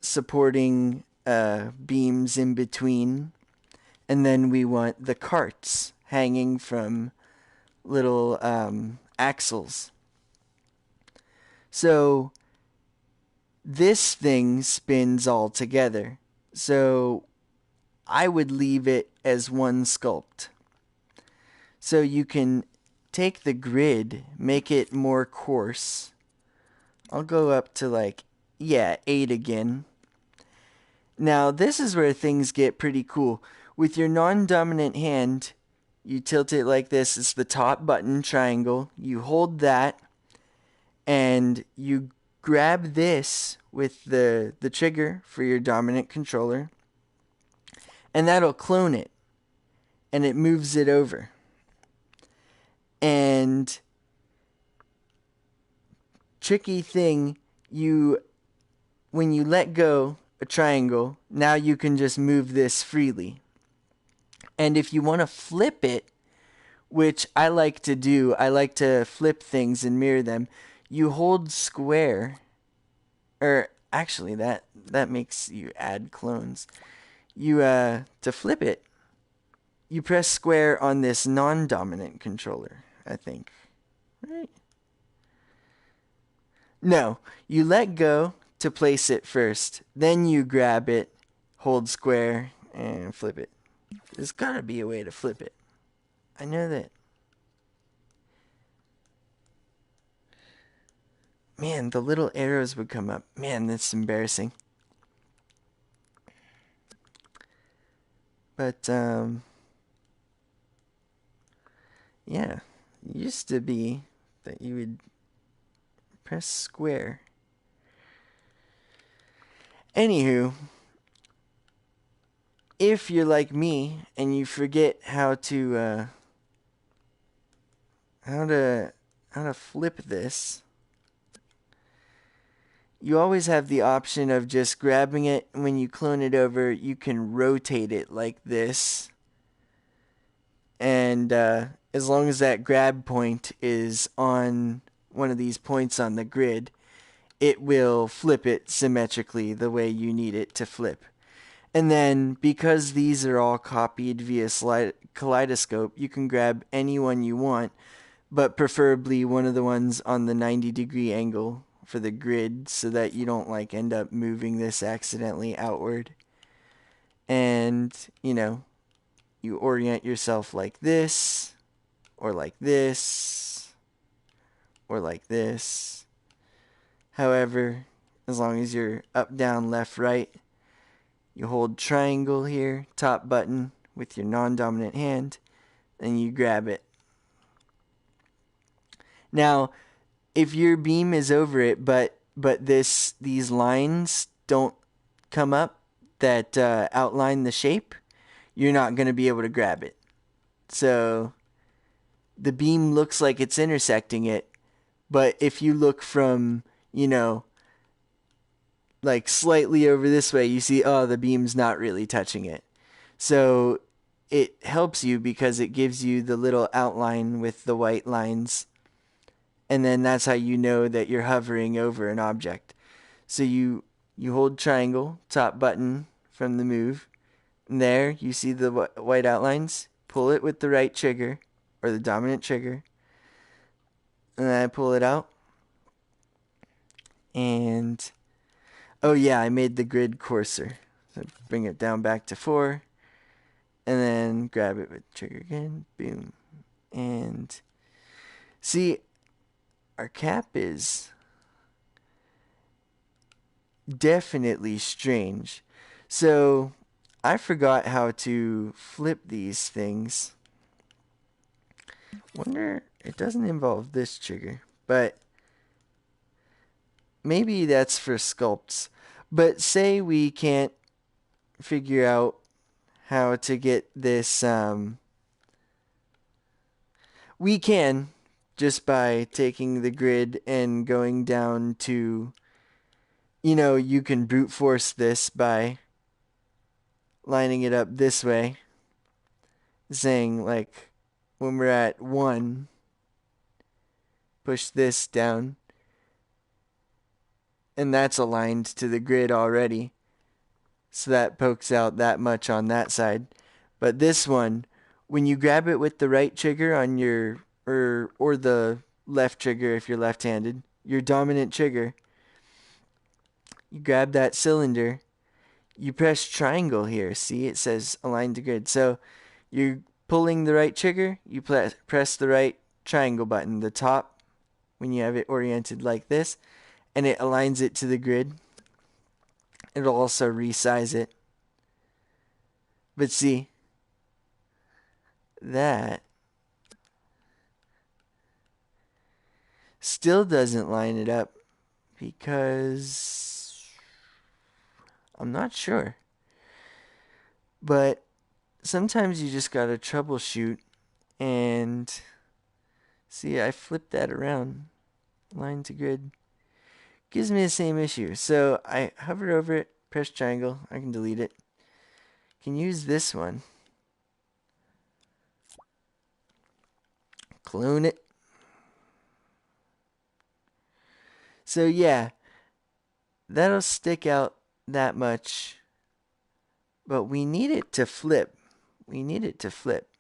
supporting beams in between, and then we want the carts hanging from little axles. So this thing spins all together. So I would leave it as one sculpt. So you can take the grid, make it more coarse. I'll go up to 8 again. Now this is where things get pretty cool. With your non-dominant hand, you tilt it like this. It's the top button, triangle. You hold that, and you grab this with the trigger for your dominant controller, and that'll clone it, and it moves it over. And tricky thing, when you let go a triangle, now you can just move this freely. And if you want to flip it, which I like to do, I like to flip things and mirror them, you hold square, or actually that makes you add clones. To flip it, you press square on this non-dominant controller, I think. Right? No, you let go to place it first. Then you grab it, hold square, and flip it. There's gotta be a way to flip it. I know that. Man, the little arrows would come up. Man, that's embarrassing. But, yeah. It used to be that you would press square. Anywho, if you're like me and you forget how to flip this, you always have the option of just grabbing it. When you clone it over, you can rotate it like this, and as long as that grab point is on one of these points on the grid, it will flip it symmetrically the way you need it to flip. And then, because these are all copied via kaleidoscope, you can grab any one you want, but preferably one of the ones on the 90-degree angle for the grid, so that you don't end up moving this accidentally outward. And, you orient yourself like this, or like this, or like this. However, as long as you're up, down, left, right, you hold triangle here, top button, with your non-dominant hand, and you grab it. Now, if your beam is over it, but these lines don't come up that outline the shape, you're not going to be able to grab it. So the beam looks like it's intersecting it, but if you look from, slightly over this way, you see, the beam's not really touching it. So it helps you because it gives you the little outline with the white lines. And then that's how you know that you're hovering over an object. So you hold triangle, top button from the move. And there you see the white outlines. Pull it with the right trigger or the dominant trigger. And then I pull it out. And oh yeah, I made the grid coarser. So bring it down back to 4. And then grab it with trigger again. Boom. And see, our cap is definitely strange. So I forgot how to flip these things. Wonder, it doesn't involve this trigger, but maybe that's for sculpts. But say we can't figure out how to get this, we can just by taking the grid and going down to, you can brute force this by lining it up this way, saying like when we're at 1, push this down, and that's aligned to the grid already, so that pokes out that much on that side. But this one, when you grab it with the right trigger on your or the left trigger if you're left-handed, your dominant trigger, you grab that cylinder, you press triangle here. See, it says align to grid. So you're pulling the right trigger, you press the right triangle button, the top, when you have it oriented like this, and it aligns it to the grid. It'll also resize it. But see, that still doesn't line it up because I'm not sure. But sometimes you just gotta troubleshoot and see, I flipped that around. Line to grid. Gives me the same issue. So I hover over it, press triangle, I can delete it. Can use this one. Clone it. So yeah, that'll stick out that much. But we need it to flip. We need it to flip.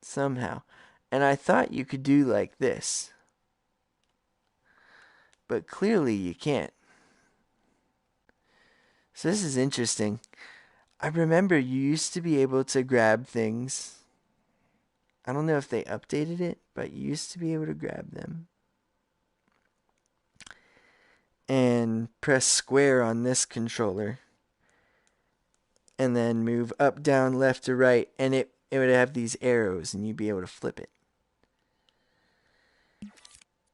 Somehow. And I thought you could do like this. But clearly you can't. So this is interesting. I remember you used to be able to grab things. I don't know if they updated it, but you used to be able to grab them. And press square on this controller. And then move up, down, left, or right. And it would have these arrows and you'd be able to flip it.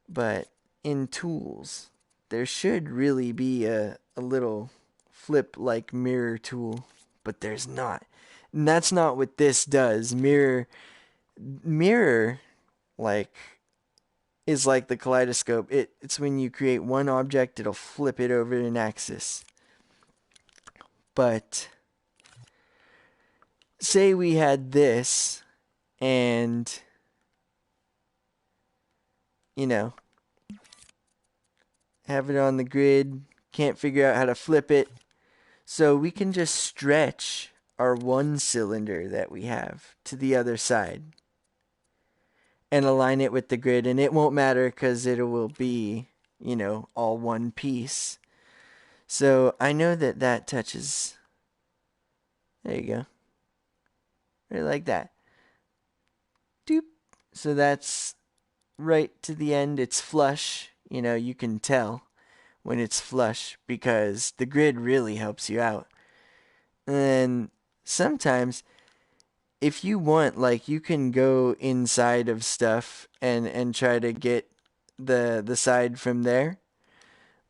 But in tools, there should really be a little flip like mirror tool, but there's not. And that's not what this does. Mirror like is like the kaleidoscope. It's when you create one object, it'll flip it over an axis. But say we had this and have it on the grid, can't figure out how to flip it. So we can just stretch our one cylinder that we have to the other side and align it with the grid, and it won't matter because it will be, all one piece. So I know that touches. There you go. Right like that. Doop. So that's right to the end. It's flush. You can tell when it's flush because the grid really helps you out. And sometimes if you want, like, you can go inside of stuff and try to get the side from there.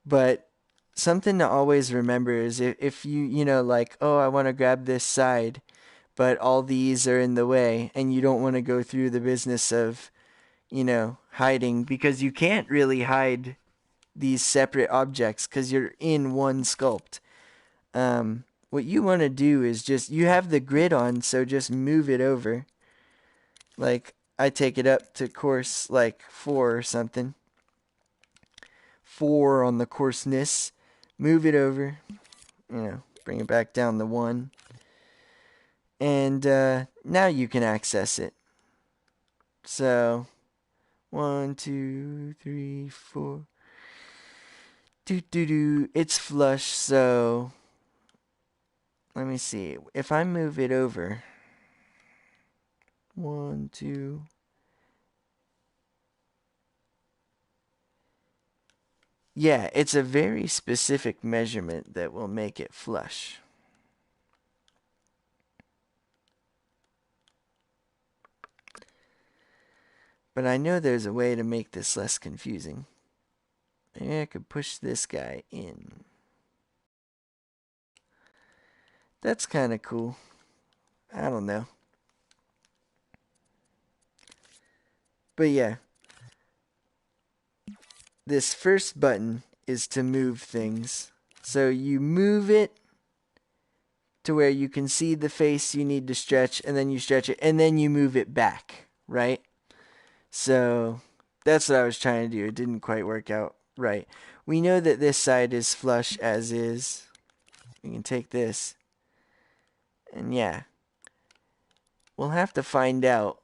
But something to always remember is if you like, oh, I want to grab this side, but all these are in the way and you don't want to go through the business of hiding, because you can't really hide these separate objects because you're in one sculpt. what you want to do is just, you have the grid on, so just move it over. Like, I take it up to course like 4 or something. 4 on the coarseness. Move it over. Bring it back down to 1. And now you can access it. So, 1, 2, 3, 4. It's flush, so let me see. If I move it over, 1, 2. Yeah, it's a very specific measurement that will make it flush. But I know there's a way to make this less confusing. Maybe I could push this guy in. That's kind of cool. I don't know. But yeah. This first button is to move things. So you move it to where you can see the face you need to stretch, and then you stretch it, and then you move it back, right? So that's what I was trying to do. It didn't quite work out right. We know that this side is flush as is. We can take this. And yeah. We'll have to find out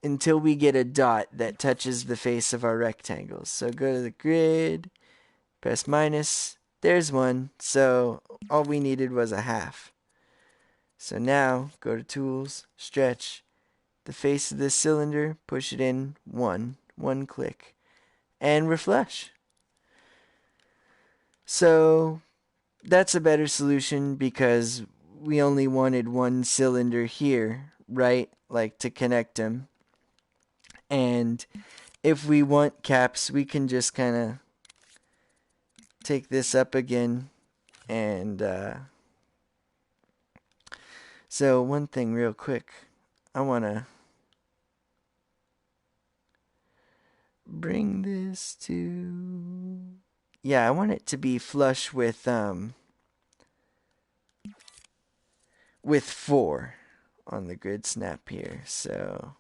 until we get a dot that touches the face of our rectangles. So go to the grid, press minus. There's one. So all we needed was a half. So now go to tools, stretch the face of this cylinder, push it in one click, and we're flush. So that's a better solution because we only wanted one cylinder here, right? Like to connect them. And if we want caps, we can just kind of take this up again. And so one thing real quick, I want to bring this to, yeah, I want it to be flush with 4 on the grid snap here. So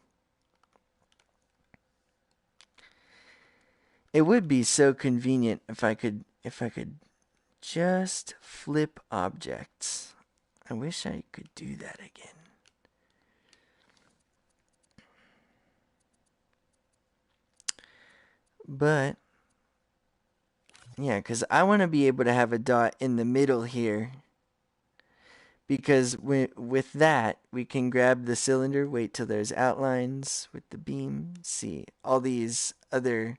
it would be so convenient if I could just flip objects. I wish I could do that again. But yeah, because I want to be able to have a dot in the middle here. Because with that, we can grab the cylinder, wait till there's outlines with the beam. See, all these other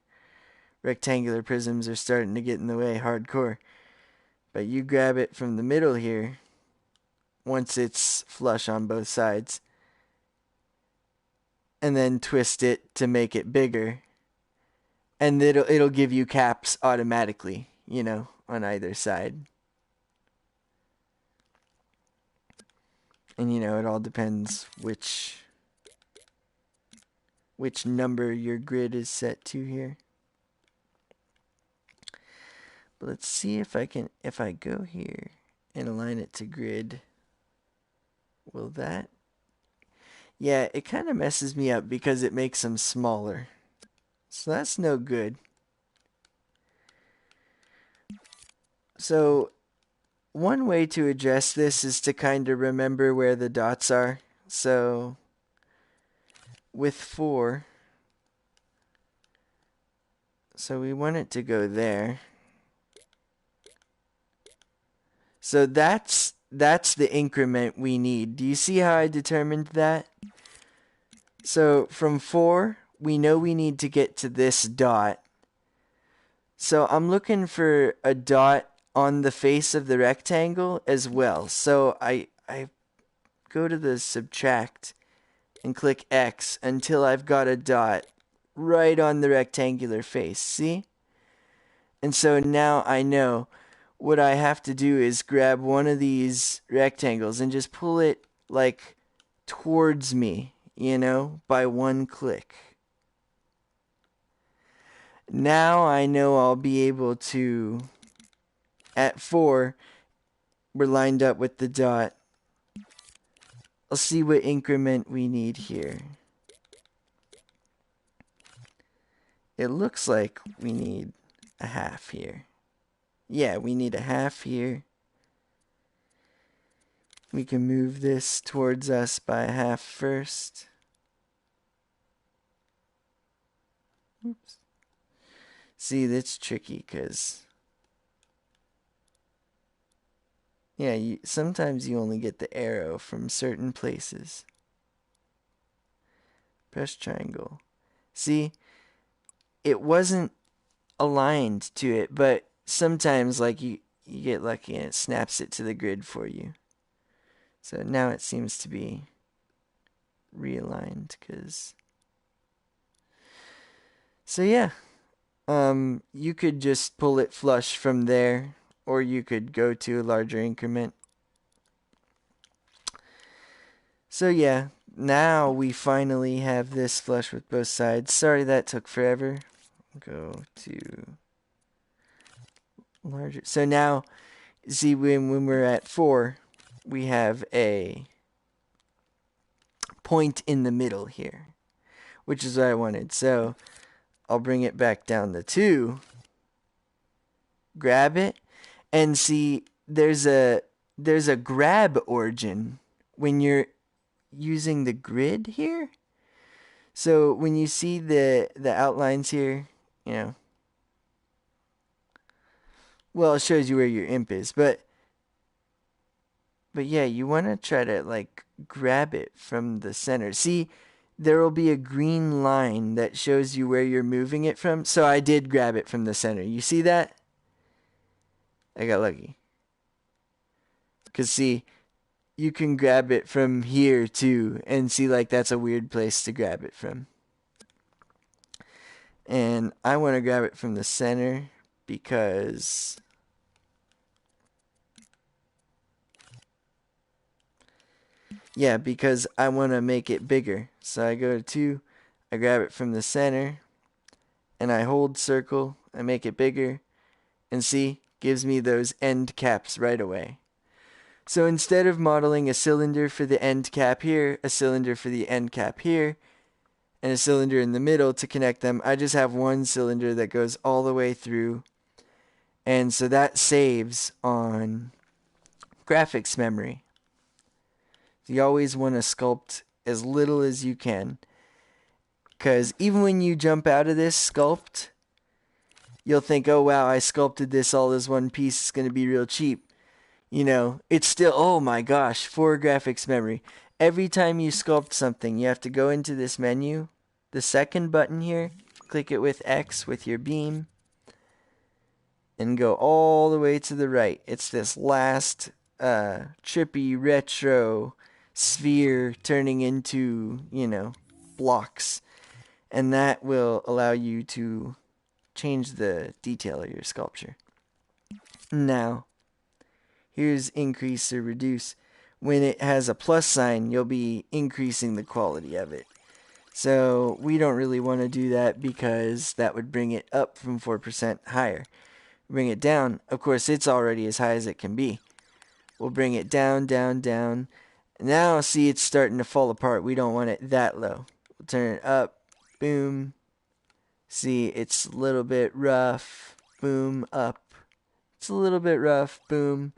rectangular prisms are starting to get in the way hardcore. But you grab it from the middle here, once it's flush on both sides, and then twist it to make it bigger. And it'll give you caps automatically, on either side. And it all depends which number your grid is set to here. But let's see if I go here and align it to grid, will that? Yeah, it kind of messes me up because it makes them smaller. So that's no good. So one way to address this is to kind of remember where the dots are. So with 4, so we want it to go there. So that's the increment we need. Do you see how I determined that? So from 4, we know we need to get to this dot. So I'm looking for a dot on the face of the rectangle as well. So I go to the subtract and click X until I've got a dot right on the rectangular face. See? And so now I know what I have to do is grab one of these rectangles and just pull it like towards me, by one click. Now I know I'll be able to, at 4, we're lined up with the dot. I'll see what increment we need here. It looks like we need a half here. Yeah, we need a half here. We can move this towards us by a half first. Oops. See, that's tricky because, yeah, sometimes you only get the arrow from certain places. Press triangle. See, it wasn't aligned to it, but sometimes like you get lucky and it snaps it to the grid for you. So now it seems to be realigned because, so yeah, you could just pull it flush from there, or you could go to a larger increment. So yeah, now we finally have this flush with both sides. Sorry that took forever. Go to larger. So now, see, when we're at 4, we have a point in the middle here, which is what I wanted. So I'll bring it back down to 2, grab it, and see there's a grab origin when you're using the grid here. So when you see the outlines here, you know, well, it shows you where your imp is, but yeah, you want to try to like grab it from the center. See, there will be a green line that shows you where you're moving it from. So I did grab it from the center. You see that? I got lucky. Because see, you can grab it from here too, and see, like, that's a weird place to grab it from. And I want to grab it from the center because because I want to make it bigger. So I go to 2, I grab it from the center, and I hold circle, I make it bigger, and see, gives me those end caps right away. So instead of modeling a cylinder for the end cap here, a cylinder for the end cap here, and a cylinder in the middle to connect them, I just have one cylinder that goes all the way through. And so that saves on graphics memory. You always want to sculpt as little as you can, because even when you jump out of this sculpt, you'll think, oh wow, I sculpted this all as one piece, it's going to be real cheap. You know, it's still, oh my gosh, 4 graphics memory. Every time you sculpt something, you have to go into this menu, the second button here, click it with X with your beam, and go all the way to the right. It's this last trippy retro sphere turning into, you know, blocks. And that will allow you to change the detail of your sculpture. Now, here's increase or reduce. When it has a plus sign, you'll be increasing the quality of it. So we don't really want to do that because that would bring it up from 4% higher. Bring it down. Of course, it's already as high as it can be. We'll bring it down, down, down. Now, see, it's starting to fall apart. We don't want it that low. We'll turn it up. Boom. See, it's a little bit rough. Boom, up. It's a little bit rough. Boom,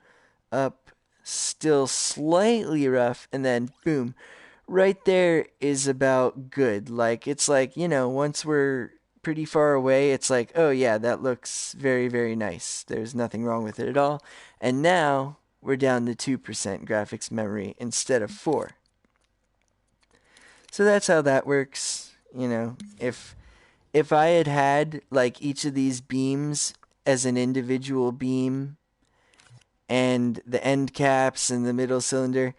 up. Still slightly rough. And then, boom. Right there is about good. Like, it's like, you know, once we're pretty far away, it's like, oh yeah, that looks very, very nice. There's nothing wrong with it at all. And now we're down to 2% graphics memory instead of 4. So that's how that works. You know, if I had like each of these beams as an individual beam and the end caps and the middle cylinder,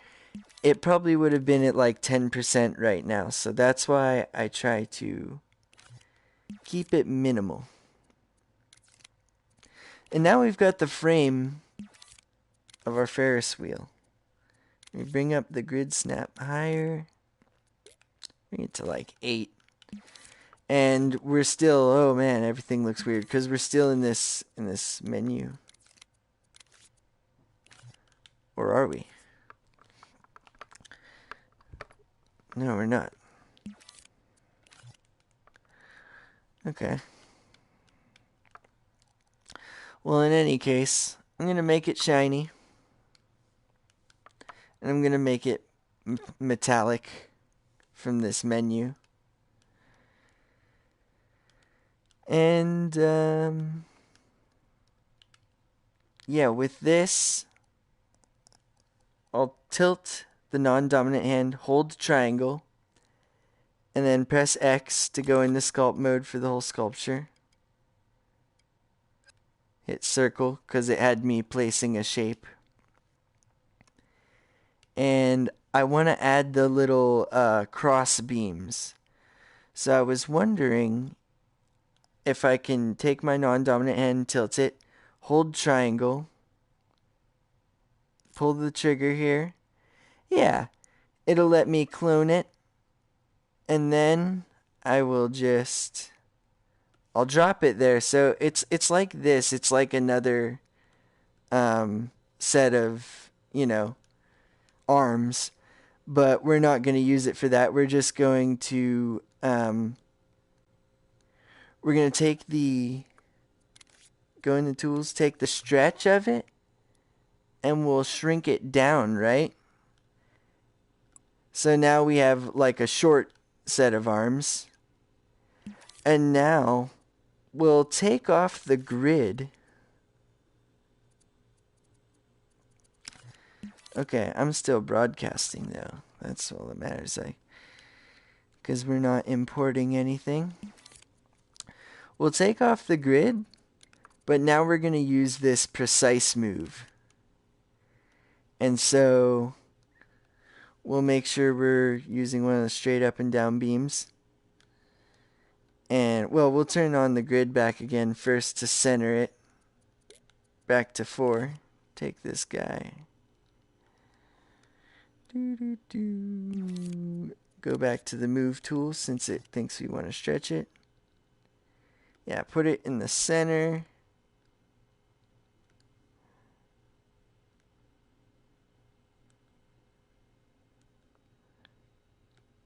it probably would have been at like 10% right now. So that's why I try to keep it minimal. And now we've got the frame of our Ferris wheel. We bring up the grid snap higher. Bring it to like 8. And we're still, oh man, everything looks weird because we're still in this menu. Or are we? No, we're not. Okay. Well, in any case, I'm going to make it shiny. And I'm going to make it metallic from this menu. And, yeah, with this, I'll tilt the non-dominant hand, hold triangle, and then press X to go into sculpt mode for the whole sculpture. Hit circle because it had me placing a shape. And I want to add the little cross beams. So I was wondering if I can take my non-dominant hand, tilt it, hold triangle, pull the trigger here. Yeah, it'll let me clone it. And then I will just, I'll drop it there. So it's like this. It's like another set of, arms. But we're not going to use it for that. We're just going to, we're going to take go into tools, take the stretch of it, and we'll shrink it down, right? So now we have like a short set of arms. And now we'll take off the grid. Okay, I'm still broadcasting though. That's all that matters, because we're not importing anything. We'll take off the grid, but now we're going to use this precise move. And so we'll make sure we're using one of the straight up and down beams. And, well, we'll turn on the grid back again first to center it. Back to 4. Take this guy. Go back to the move tool since it thinks we want to stretch it. Yeah, put it in the center.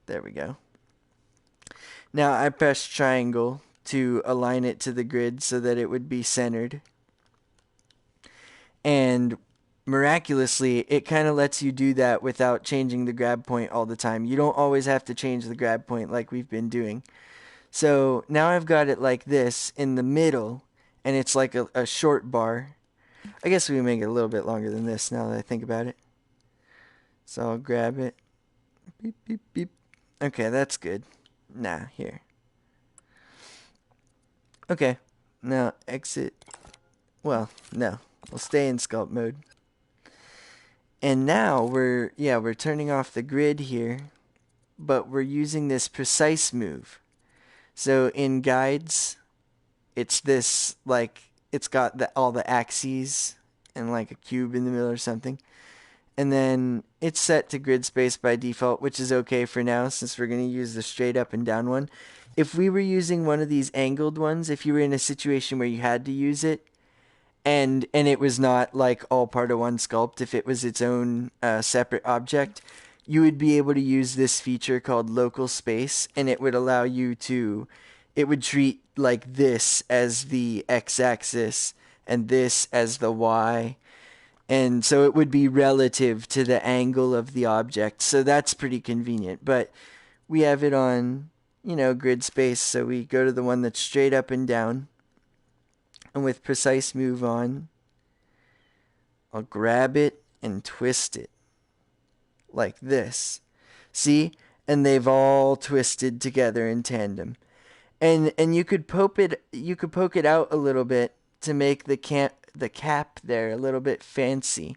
There we go. Now I press triangle to align it to the grid so that it would be centered. And miraculously, it kind of lets you do that without changing the grab point all the time. You don't always have to change the grab point like we've been doing. So now I've got it like this in the middle, and it's like a short bar. I guess we can make it a little bit longer than this now that I think about it. So I'll grab it. Beep, beep, beep. Okay, that's good. Nah, here. Okay, now exit. Well, no, we'll stay in sculpt mode. And now we're turning off the grid here, but we're using this precise move. So in guides, it's this, like, it's got all the axes and like a cube in the middle or something. And then it's set to grid space by default, which is okay for now since we're going to use the straight up and down one. If we were using one of these angled ones, if you were in a situation where you had to use it, and it was not like all part of one sculpt, if it was its own separate object, you would be able to use this feature called local space, and it would allow you to, it would treat like this as the x-axis and this as the y. And so it would be relative to the angle of the object. So that's pretty convenient. But we have it on, grid space. So we go to the one that's straight up and down. And with precise move on, I'll grab it and twist it. Like this. See? And they've all twisted together in tandem. And you could poke it out a little bit to make the cap there a little bit fancy.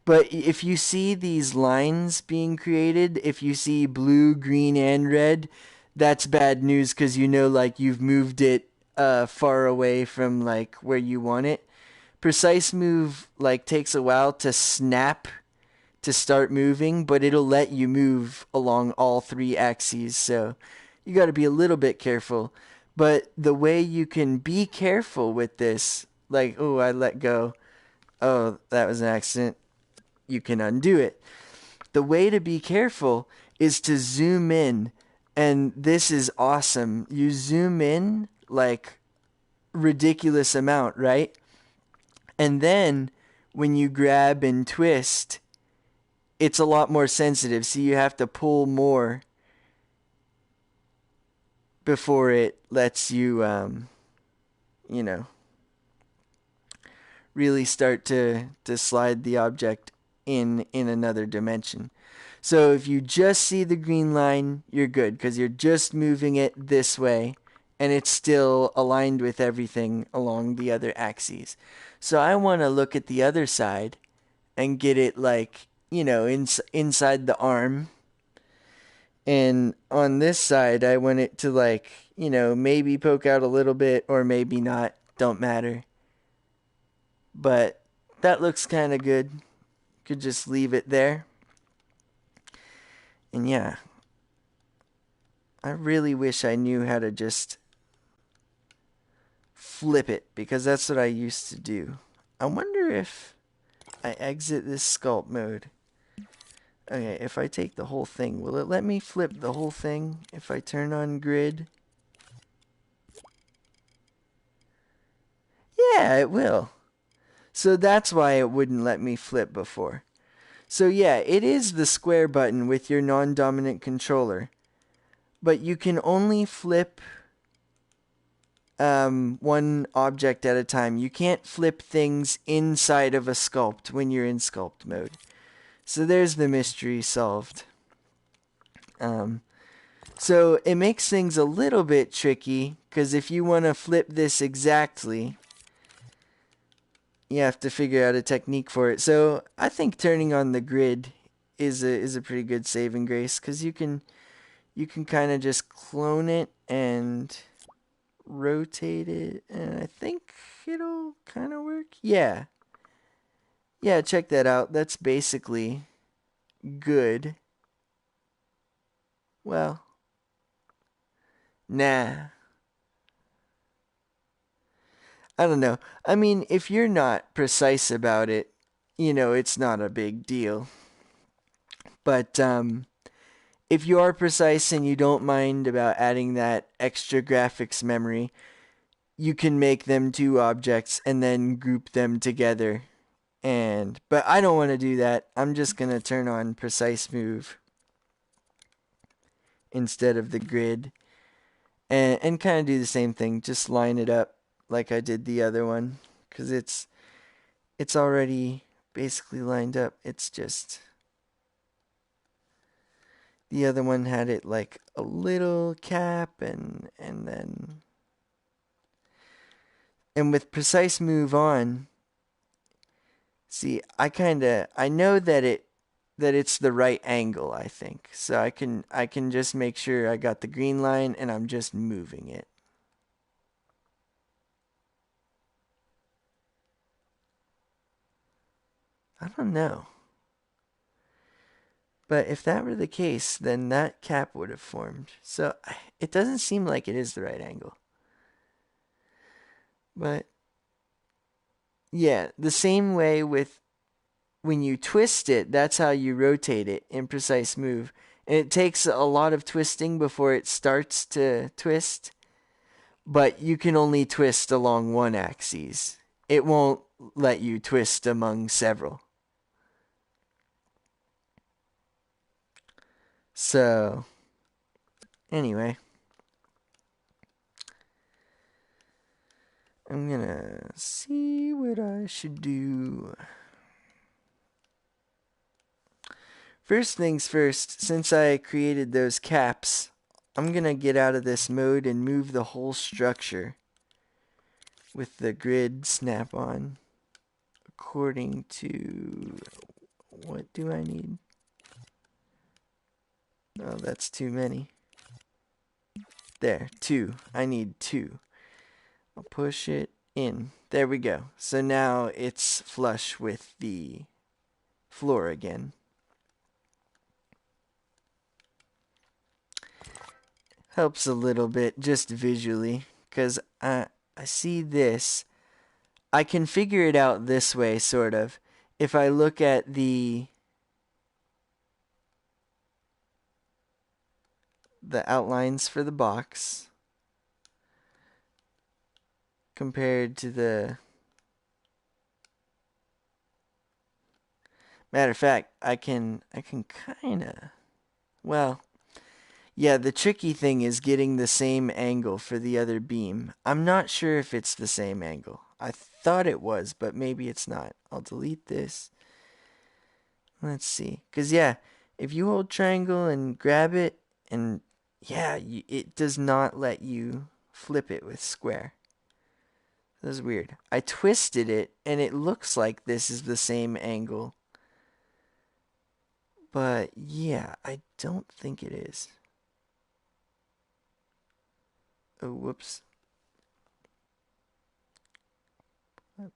But if you see these lines being created, if you see blue, green, and red, that's bad news because like you've moved it far away from like where you want it. Precise move like takes a while to snap to start moving, but it'll let you move along all 3 axes. So you got to be a little bit careful. But the way you can be careful with this, like, oh, I let go. Oh, that was an accident. you can undo it. The way to be careful is to zoom in, and this is awesome. You zoom in like ridiculous amount, right? And then when you grab and twist, it's a lot more sensitive, so you have to pull more before it lets you, you know, really start to slide the object in another dimension. So if you just see the green line, you're good, because you're just moving it this way, and it's still aligned with everything along the other axes. So I want to look at the other side and get it like, inside the arm. And on this side, I want it to like, maybe poke out a little bit or maybe not. Don't matter. But that looks kind of good. Could just leave it there. And yeah, I really wish I knew how to just flip it, because that's what I used to do. I wonder if I exit this sculpt mode. Okay, if I take the whole thing, will it let me flip the whole thing if I turn on grid? Yeah, it will. So that's why it wouldn't let me flip before. So yeah, it is the square button with your non-dominant controller. But you can only flip one object at a time. You can't flip things inside of a sculpt when you're in sculpt mode. So there's the mystery solved. So it makes things a little bit tricky, because if you want to flip this exactly, you have to figure out a technique for it. So I think turning on the grid is a pretty good saving grace, because you can kind of just clone it and rotate it, and I think it'll kind of work. Yeah, check that out. That's basically good. Well, nah, I don't know. I mean, if you're not precise about it, it's not a big deal. But if you are precise and you don't mind about adding that extra graphics memory, you can make them two objects and then group them together. But I don't want to do that. I'm just going to turn on precise move instead of the grid, and kind of do the same thing. Just line it up like I did the other one, because it's already basically lined up. It's just the other one had it like a little cap, and then with precise move on. See, I know that it's the right angle, I think. So I can just make sure I got the green line and I'm just moving it. I don't know. But if that were the case, then that cap would have formed. So it doesn't seem like it is the right angle. But yeah, the same way with when you twist it, that's how you rotate it in precise move. And it takes a lot of twisting before it starts to twist, but you can only twist along one axis. It won't let you twist among several. So, anyway, I'm gonna see what I should do. First things first, since I created those caps, I'm gonna get out of this mode and move the whole structure with the grid snap on according to, what do I need? Oh, that's too many. There, 2. I need 2. I'll push it in. There we go. So now it's flush with the floor again. Helps a little bit just visually, because I see this. I can figure it out this way, sort of. if I look at the outlines for the box compared to the... Matter of fact, I can kind of... Well, yeah, the tricky thing is getting the same angle for the other beam. I'm not sure if it's the same angle. I thought it was, but maybe it's not. I'll delete this. Let's see. Because, yeah, if you hold triangle and grab it, and yeah, it does not let you flip it with square. That's weird. I twisted it, and it looks like this is the same angle. But, yeah, I don't think it is. Oh, whoops.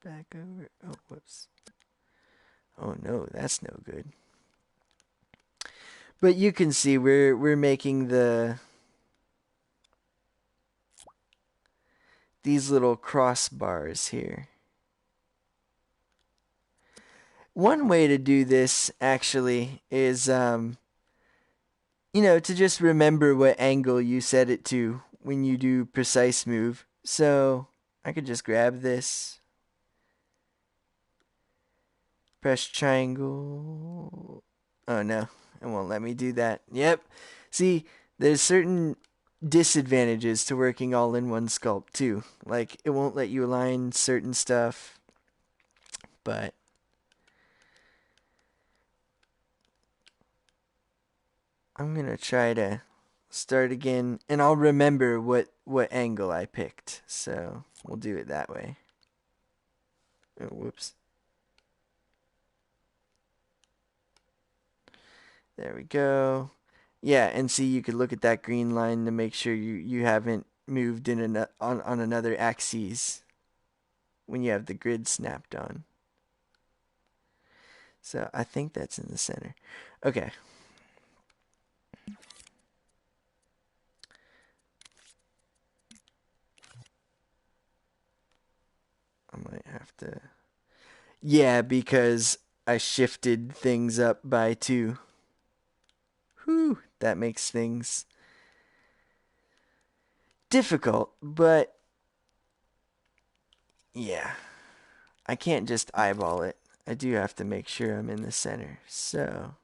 Back over. Oh, whoops. Oh, no, that's no good. But you can see we're making these little crossbars here. One way to do this actually is to just remember what angle you set it to when you do precise move. So I could just grab this, press triangle. Oh no, it won't let me do that. Yep. See, there's certain disadvantages to working all in one sculpt too. Like it won't let you align certain stuff, but I'm gonna try to start again, and I'll remember what angle I picked. So we'll do it that way. Oh, whoops. There we go. Yeah, and see, you could look at that green line to make sure you haven't moved in on another axis when you have the grid snapped on. So I think that's in the center. Okay. I might have to... Yeah, because I shifted things up by 2. Whew, that makes things difficult, but yeah, I can't just eyeball it. I do have to make sure I'm in the center. So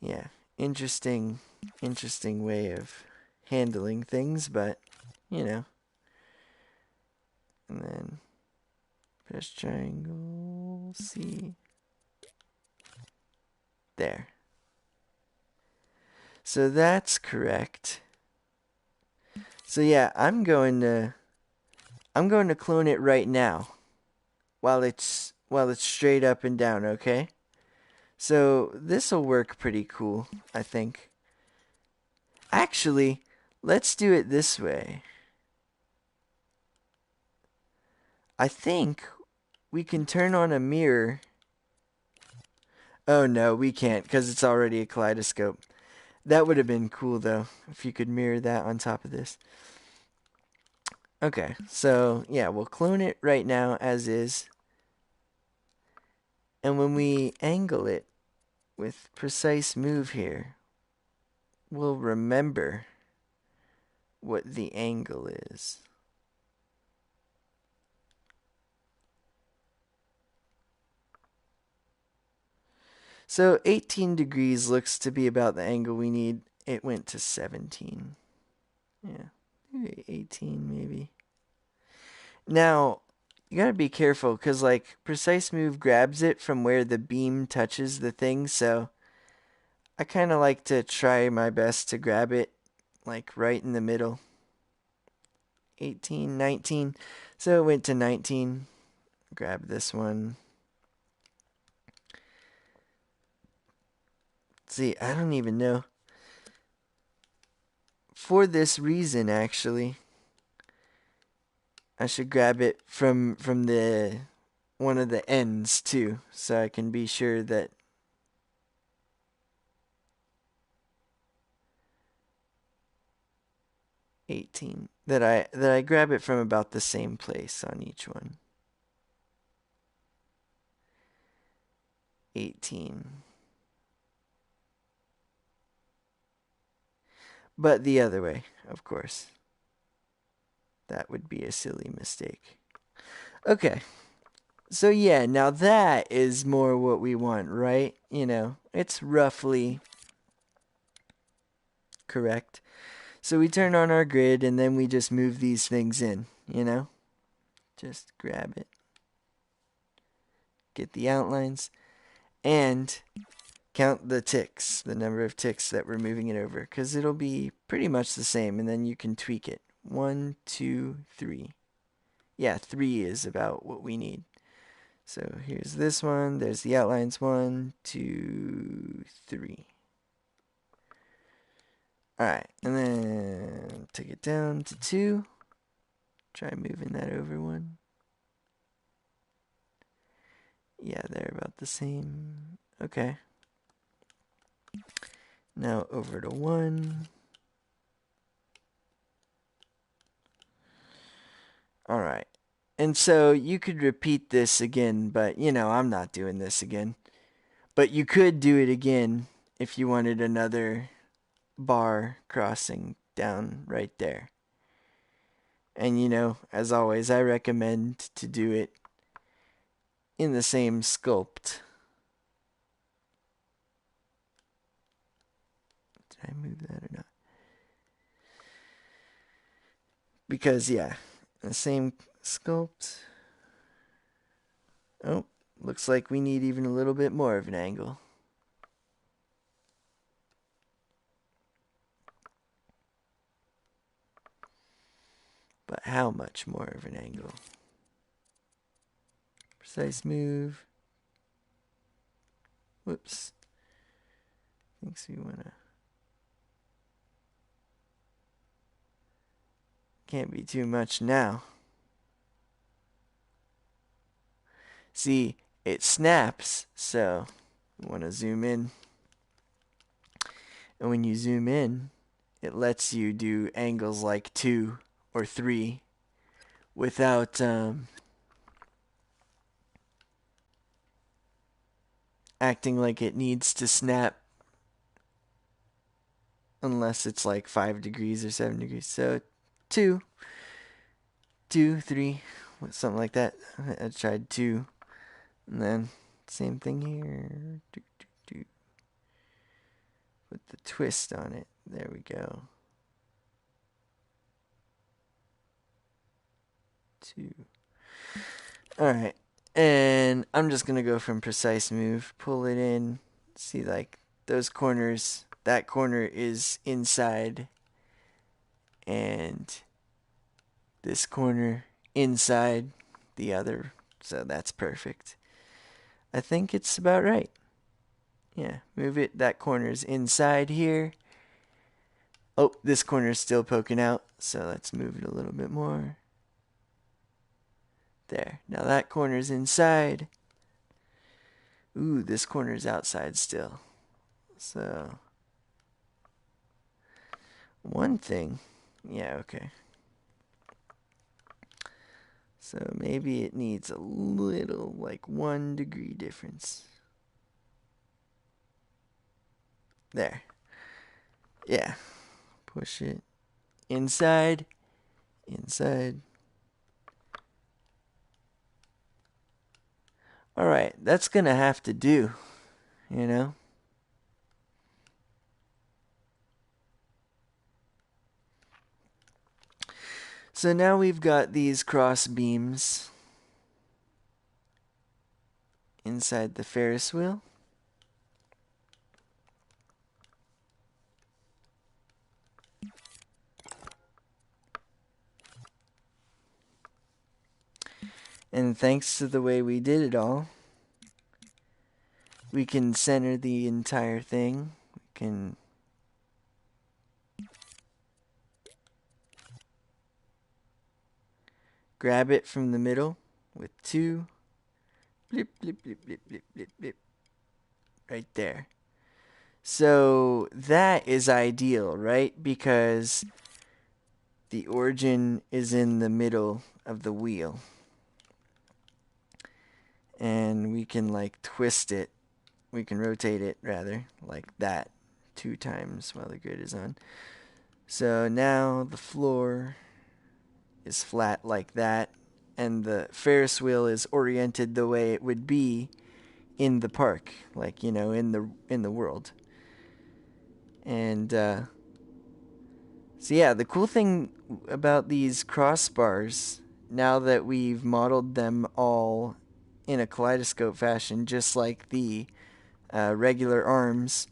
yeah, interesting way of handling things, but you know. And then press triangle, C. There. So that's correct. So yeah, I'm going to clone it right now while it's straight up and down, okay? So this will work pretty cool, I think. Actually, let's do it this way. I think we can turn on a mirror. Oh no, we can't because it's already a kaleidoscope. That would have been cool though, if you could mirror that on top of this. Okay, so yeah, we'll clone it right now as is. And when we angle it with precise move here, we'll remember what the angle is. So 18 degrees looks to be about the angle we need. It went to 17. Yeah, 18 maybe. Now, you gotta be careful because like precise move grabs it from where the beam touches the thing, so I kind of like to try my best to grab it like right in the middle. 18, 19. So it went to 19. Grab this one. See, I don't even know. For this reason, actually, I should grab it from the one of the ends too, so I can be sure that 18. That I grab it from about the same place on each one. 18. But the other way, of course. That would be a silly mistake. Okay. So yeah, now that is more what we want, right? You know, it's roughly correct. So we turn on our grid and then we just move these things in, you know? Just grab it. Get the outlines and count the ticks, the number of ticks that we're moving it over, because it'll be pretty much the same, and then you can tweak it. 1, 2, 3. Yeah, 3 is about what we need. So here's this one. There's the outlines. 1, 2, 3. Alright, and then take it down to 2. Try moving that over 1. Yeah, they're about the same. Okay. Now over to 1. Alright. And so you could repeat this again, but you know, I'm not doing this again. But you could do it again if you wanted another bar crossing down right there. And you know, as always, I recommend to do it in the same sculpt. Did I move that or not? Because, yeah, the same sculpt. Oh, looks like we need even a little bit more of an angle. But how much more of an angle? Precise move. Whoops. Thinks we wanna. Can't be too much now. See, it snaps, so you want to zoom in. And when you zoom in, it lets you do angles like 2 or 3 without acting like it needs to snap unless it's like 5 degrees or 7 degrees. So 2, 3, something like that. I tried 2, and then same thing here. Put the twist on it. There we go. 2. Alright. And I'm just going to go from precise move. Pull it in. See, like, those corners. That corner is inside. And this corner inside the other. So that's perfect. I think it's about right. Yeah, move it. That corner's inside here. Oh, this corner's still poking out. So let's move it a little bit more. There. Now that corner's inside. Ooh, this corner's outside still. So, one thing. Yeah, okay. So maybe it needs a little, like 1 degree difference. There. Yeah. Push it inside. Inside. Alright, that's gonna have to do. You know? So now we've got these cross beams inside the Ferris wheel. And thanks to the way we did it all, we can center the entire thing. We can grab it from the middle with 2. Blip, blip, blip, blip, blip, blip, blip. Right there. So that is ideal, right? Because the origin is in the middle of the wheel. And we can like twist it. We can rotate it rather, like that 2 times while the grid is on. So now the floor is flat like that, and the Ferris wheel is oriented the way it would be in the park, like, you know, in the world. And so yeah, the cool thing about these crossbars, now that we've modeled them all in a kaleidoscope fashion, just like the regular arms,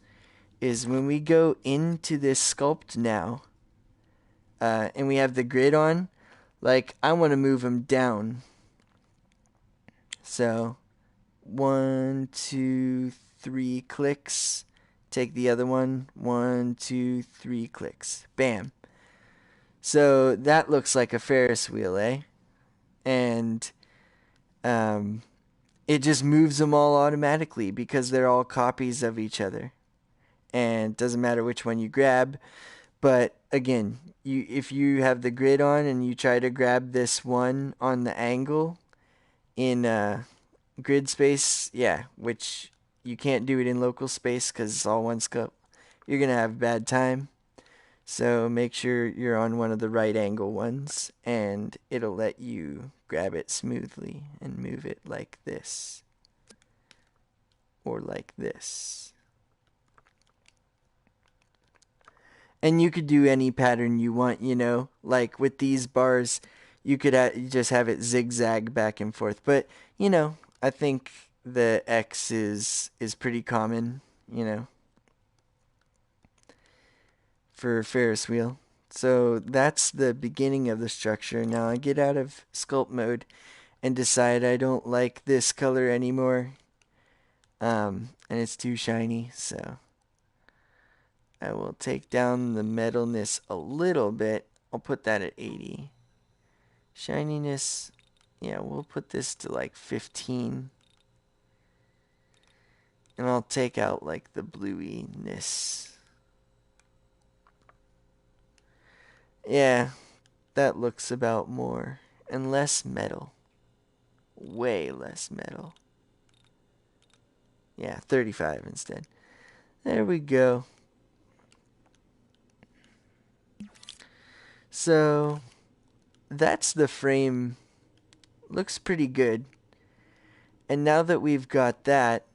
is when we go into this sculpt now, and we have the grid on, like, I want to move them down. So 1, 2, 3 clicks. Take the other one. 1, 2, 3 clicks. Bam. So that looks like a Ferris wheel, eh? And it just moves them all automatically because they're all copies of each other. And it doesn't matter which one you grab. But again, if you have the grid on and you try to grab this one on the angle in grid space, yeah, which you can't do it in local space because it's all one scope, you're going to have a bad time. So make sure you're on one of the right angle ones, and it'll let you grab it smoothly and move it like this. Or like this. And you could do any pattern you want, you know. Like with these bars, you could just have it zigzag back and forth. But, you know, I think the X is pretty common, you know, for Ferris wheel. So that's the beginning of the structure. Now I get out of sculpt mode and decide I don't like this color anymore. And it's too shiny, so I will take down the metalness a little bit. I'll put that at 80. Shininess, yeah, we'll put this to like 15. And I'll take out like the bluiness. Yeah, that looks about more. And less metal. Way less metal. Yeah, 35 instead. There we go. So that's the frame. Looks pretty good. And now that we've got that,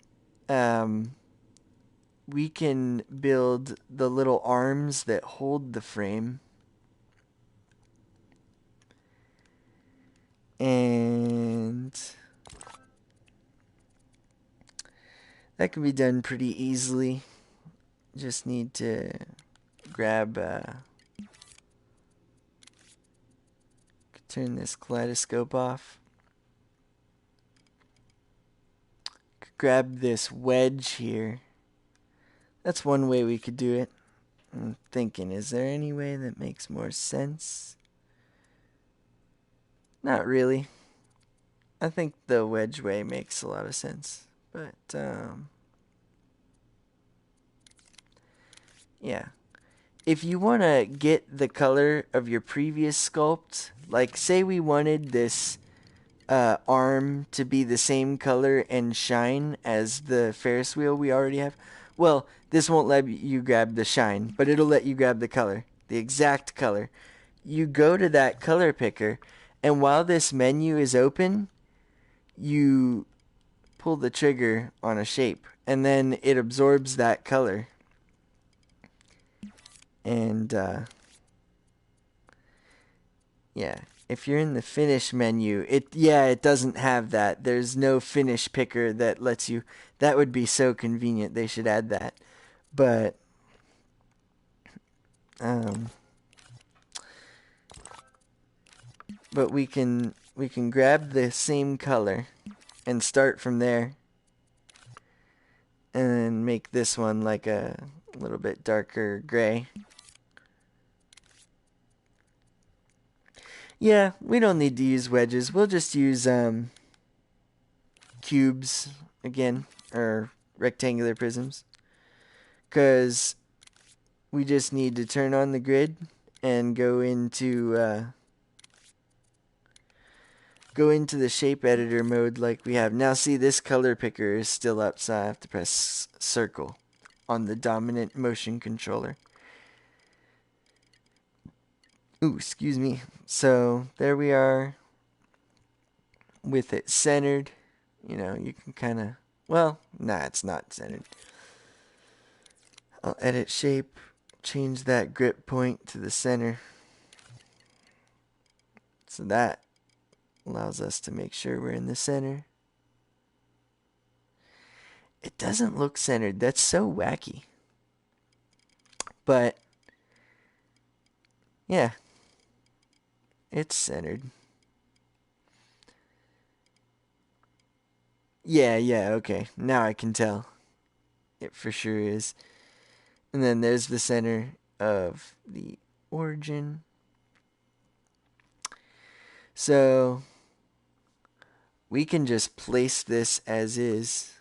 we can build the little arms that hold the frame. And that can be done pretty easily. Just need to grab, turn this kaleidoscope off. Grab this wedge here. That's one way we could do it. I'm thinking, is there any way that makes more sense? Not really. I think the wedge way makes a lot of sense. But, yeah. If you want to get the color of your previous sculpt, like say we wanted this arm to be the same color and shine as the Ferris wheel we already have, well, this won't let you grab the shine, but it'll let you grab the color, the exact color. You go to that color picker, and while this menu is open, you pull the trigger on a shape, and then it absorbs that color. And, yeah, if you're in the finish menu, it doesn't have that. There's no finish picker that lets you. That would be so convenient. They should add that. But, we can grab the same color and start from there. And make this one like a little bit darker gray. Yeah, we don't need to use wedges. We'll just use cubes again, or rectangular prisms. Because we just need to turn on the grid and go into the shape editor mode like we have. Now see, this color picker is still up, so I have to press circle on the dominant motion controller. Ooh, excuse me. So there we are with it centered. You know, you can kind of, well, nah, it's not centered. I'll edit shape, change that grip point to the center. So that allows us to make sure we're in the center. It doesn't look centered. That's so wacky. But yeah, it's centered. Yeah, okay. Now I can tell. It for sure is. And then there's the center of the origin. So we can just place this as is.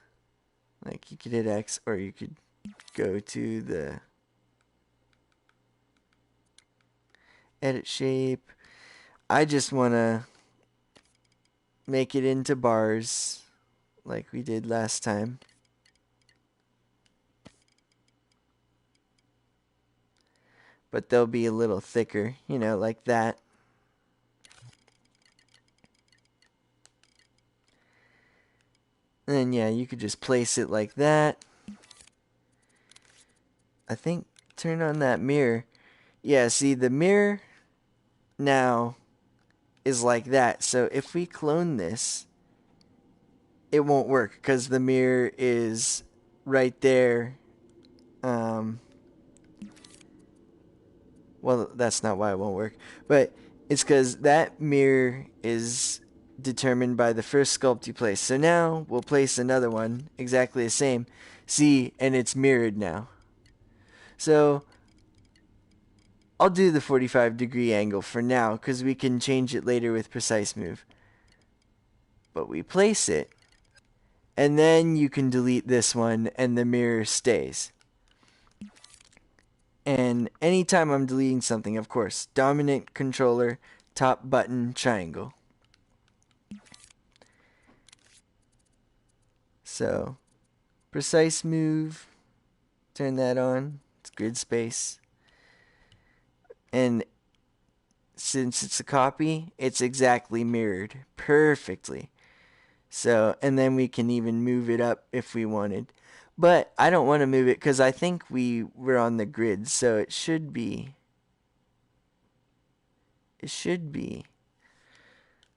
Like, you could hit X, or you could go to the edit shape. I just want to make it into bars like we did last time. But they'll be a little thicker, you know, like that. And then, yeah, you could just place it like that. I think, turn on that mirror. Yeah, see, the mirror now is like that. So if we clone this, it won't work because the mirror is right there. Well, that's not why it won't work, but it's because that mirror is determined by the first sculpt you place. So now we'll place another one exactly the same. See, and it's mirrored now. So I'll do the 45-degree angle for now because we can change it later with precise move. But we place it, and then you can delete this one and the mirror stays. And anytime I'm deleting something, of course, dominant controller, top button, triangle. So, precise move, turn that on, it's grid space. And since it's a copy, it's exactly mirrored perfectly. So, and then we can even move it up if we wanted. But I don't want to move it because I think we were on the grid, so it should be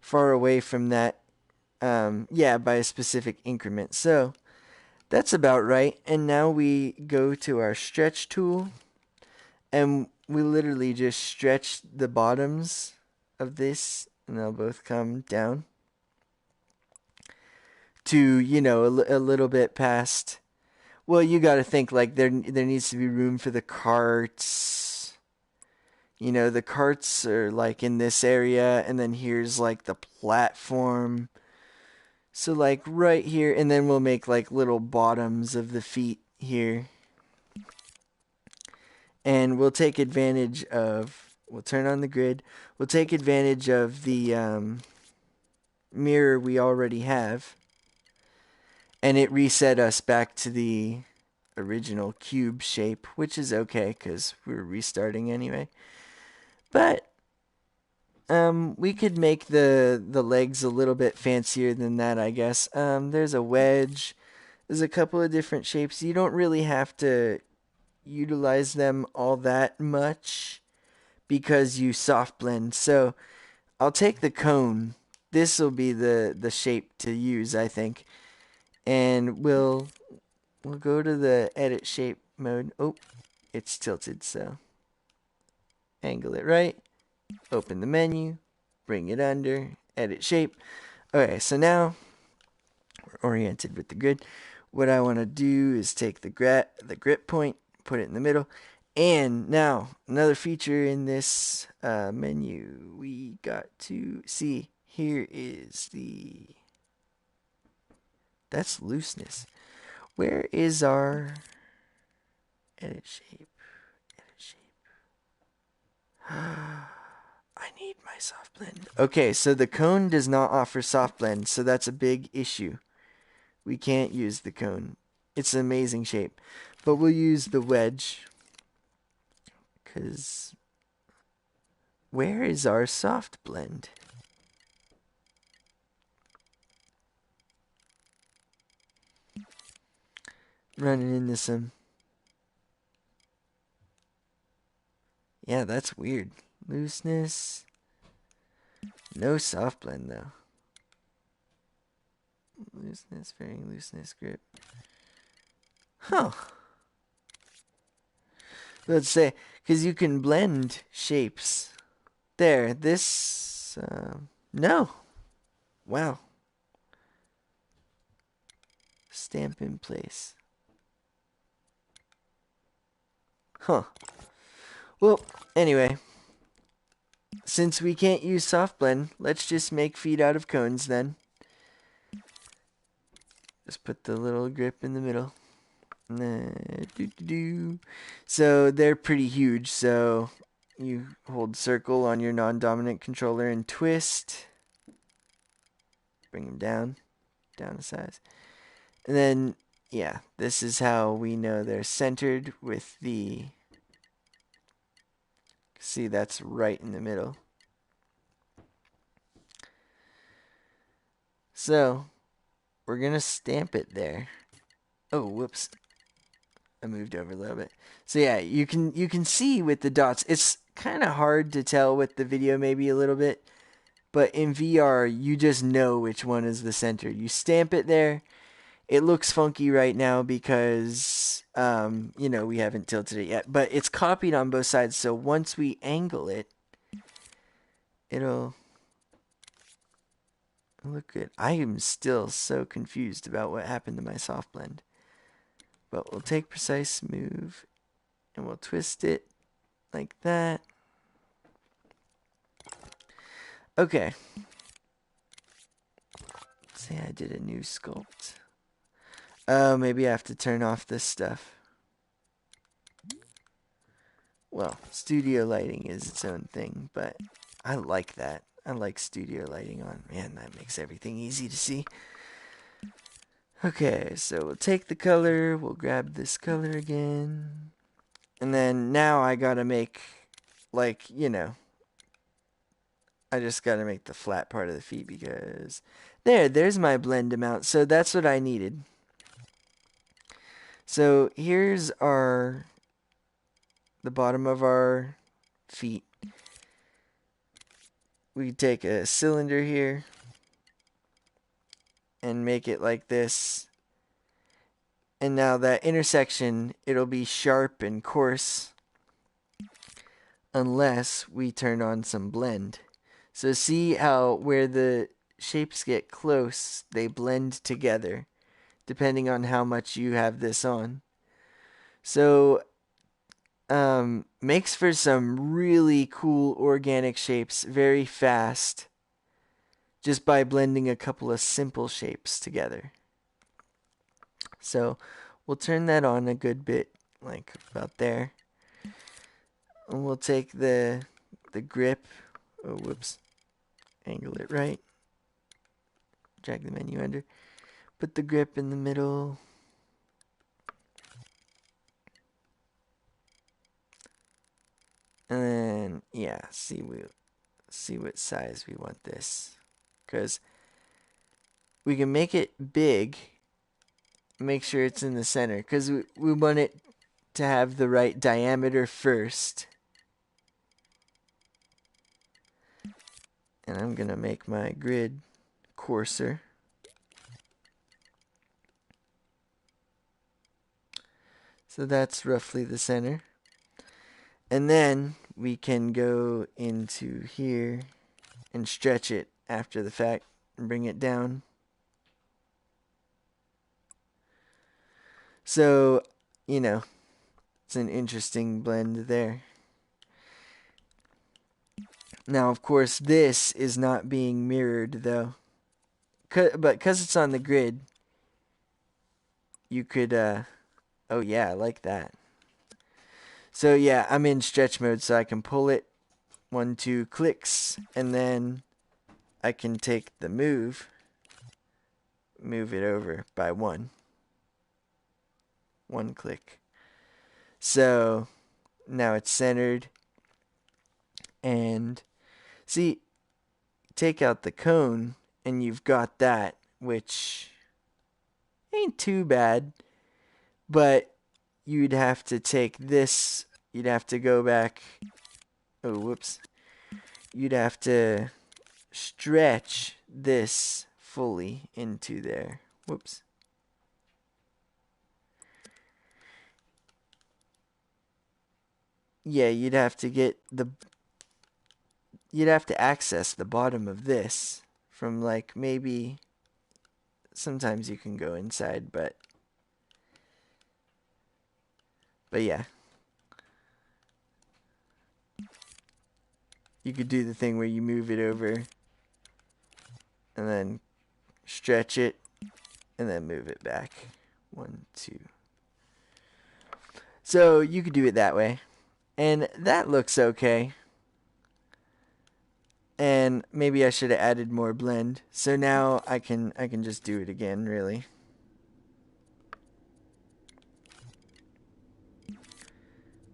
far away from that, yeah, by a specific increment. So that's about right. And now we go to our stretch tool, and we literally just stretch the bottoms of this, and they'll both come down to, you know, a little bit past. Well, you got to think like there needs to be room for the carts. You know, the carts are like in this area, and then here's like the platform. So like right here, and then we'll make like little bottoms of the feet here. And we'll take advantage of, we'll turn on the grid. We'll take advantage of the mirror we already have. And it reset us back to the original cube shape, which is okay because we're restarting anyway. But we could make the legs a little bit fancier than that, I guess. There's a wedge. There's a couple of different shapes. You don't really have to utilize them all that much because you soft blend. So I'll take the cone. This will be the shape to use, I think. And we'll go to the edit shape mode. Oh, it's tilted, so angle it right. Open the menu, bring it under, edit shape. Okay, so now we're oriented with the grid. What I want to do is take the grip point, put it in the middle. And now, another feature in this menu, we got to see, here is that's looseness. Where is our edit shape? Edit shape. I need my soft blend. Okay, so the cone does not offer soft blend, so that's a big issue. We can't use the cone. It's an amazing shape. But we'll use the wedge. Because where is our soft blend? Running into some... Yeah, that's weird. Looseness. No soft blend, though. Looseness, varying looseness, grip. Huh. Let's say, because you can blend shapes. There, this... no. Wow. Stamp in place. Huh. Well, anyway. Since we can't use soft blend, let's just make feet out of cones then. Just put the little grip in the middle. So they're pretty huge, so you hold circle on your non-dominant controller and twist. Bring them down a size. And then, yeah, this is how we know they're centered with the... See, that's right in the middle. So, we're going to stamp it there. Oh, whoops. I moved over a little bit. So yeah, you can see with the dots. It's kind of hard to tell with the video maybe a little bit. But in VR, you just know which one is the center. You stamp it there. It looks funky right now because, you know, we haven't tilted it yet. But it's copied on both sides. So once we angle it, it'll look good. I am still so confused about what happened to my soft blend. But we'll take precise move and we'll twist it like that. Okay. Say I did a new sculpt. Oh, maybe I have to turn off this stuff. Well, studio lighting is its own thing, but I like that. I like studio lighting on. Man, that makes everything easy to see. Okay, so we'll take the color. We'll grab this color again. And then now I gotta make, like, you know, I just gotta make the flat part of the feet because there's my blend amount. So that's what I needed. So here's the bottom of our feet. We take a cylinder here and make it like this. And now that intersection, it'll be sharp and coarse unless we turn on some blend. So see how where the shapes get close, they blend together depending on how much you have this on. So makes for some really cool organic shapes very fast just by blending a couple of simple shapes together. So we'll turn that on a good bit, like about there. And we'll take the grip. Oh, whoops. Angle it right. Drag the menu under. Put the grip in the middle. And then, yeah, see what size we want this. Because we can make it big. Make sure it's in the center. Because we want it to have the right diameter first. And I'm going to make my grid coarser. So that's roughly the center. And then we can go into here and stretch it after the fact and bring it down. So, you know, it's an interesting blend there. Now, of course, this is not being mirrored, though. But because it's on the grid, you could, oh yeah, I like that. So yeah, I'm in stretch mode, so I can pull it 1, 2 clicks, and then I can take the move it over by one click. So now it's centered, and see, take out the cone and you've got that, which ain't too bad, but you'd have to take this, you'd have to go back, oh whoops, you'd have to stretch this fully into there. Whoops. Yeah, you'd have to access the bottom of this from, like, maybe, sometimes you can go inside, but yeah. You could do the thing where you move it over and then stretch it and then move it back. 1, 2. So you could do it that way. And that looks okay. And maybe I should have added more blend. So now I can just do it again, really.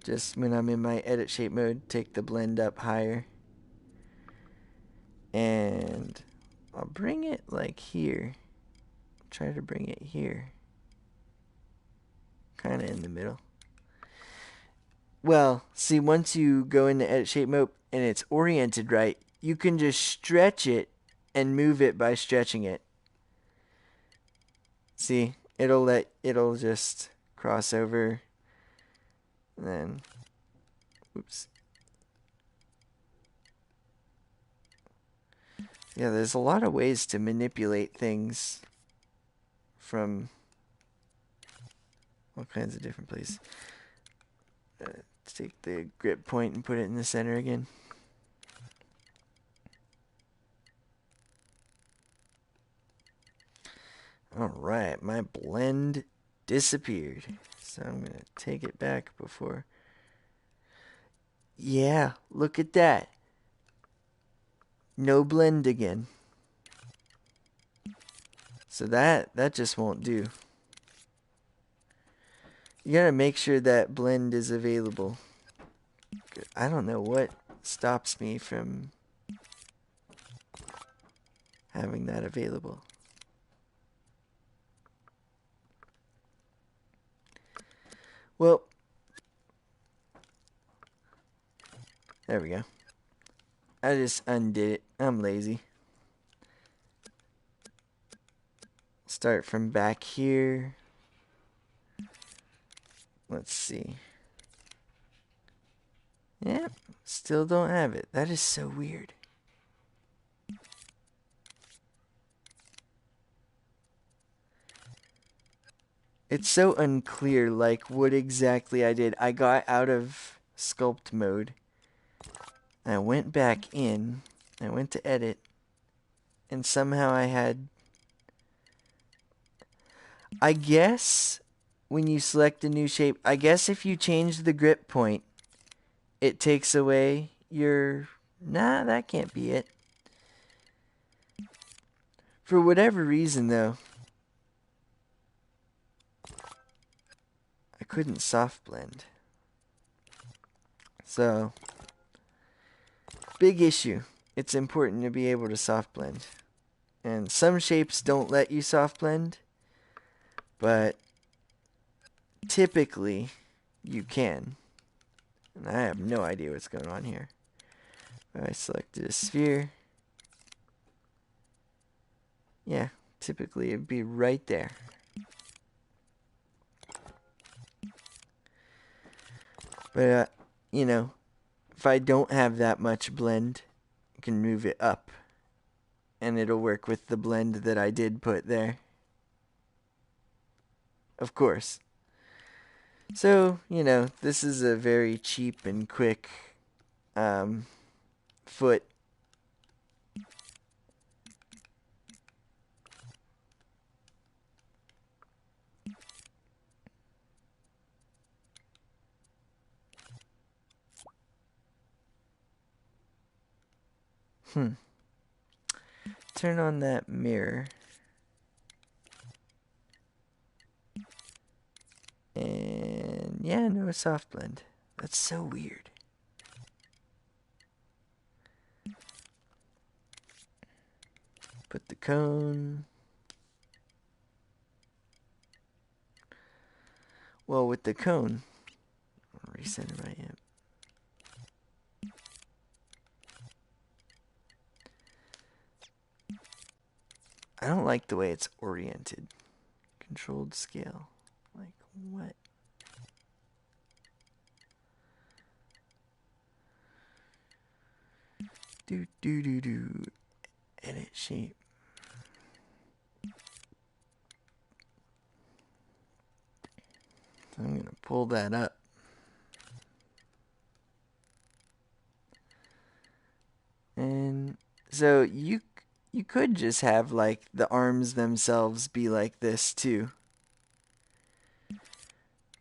Just when I'm in my edit shape mode, take the blend up higher. And I'll bring it like here. Try to bring it here. Kind of in the middle. Well, see, once you go into edit shape mode and it's oriented right, you can just stretch it and move it by stretching it. See, it'll just cross over, and then, oops. Yeah, there's a lot of ways to manipulate things from all kinds of different places. Take the grip point and put it in the center again. Alright, my blend disappeared. So I'm going to take it back before. Yeah, look at that. No blend again. So that just won't do. You gotta make sure that blend is available. I don't know what stops me from having that available. Well, there we go. I just undid it. I'm lazy. Start from back here. Let's see. Yep, still don't have it. That is so weird. It's so unclear, like, what exactly I did. I got out of sculpt mode. I went back in. I went to edit. And somehow I had... I guess when you select a new shape, I guess if you change the grip point, it takes away your... Nah, that can't be it. For whatever reason, though, I couldn't soft blend. So, big issue. It's important to be able to soft blend. And some shapes don't let you soft blend, but typically you can. And I have no idea what's going on here. I selected a sphere. Yeah, typically it'd be right there. But, you know, if I don't have that much blend, I can move it up. And it'll work with the blend that I did put there. Of course. So, you know, this is a very cheap and quick foot. Turn on that mirror. And yeah, no soft blend. That's so weird. Put the cone. Well, with the cone, I'll recenter my amp. I don't like the way it's oriented. Controlled scale. Like, what? Do. Edit shape. So I'm going to pull that up. And so you could just have like the arms themselves be like this too.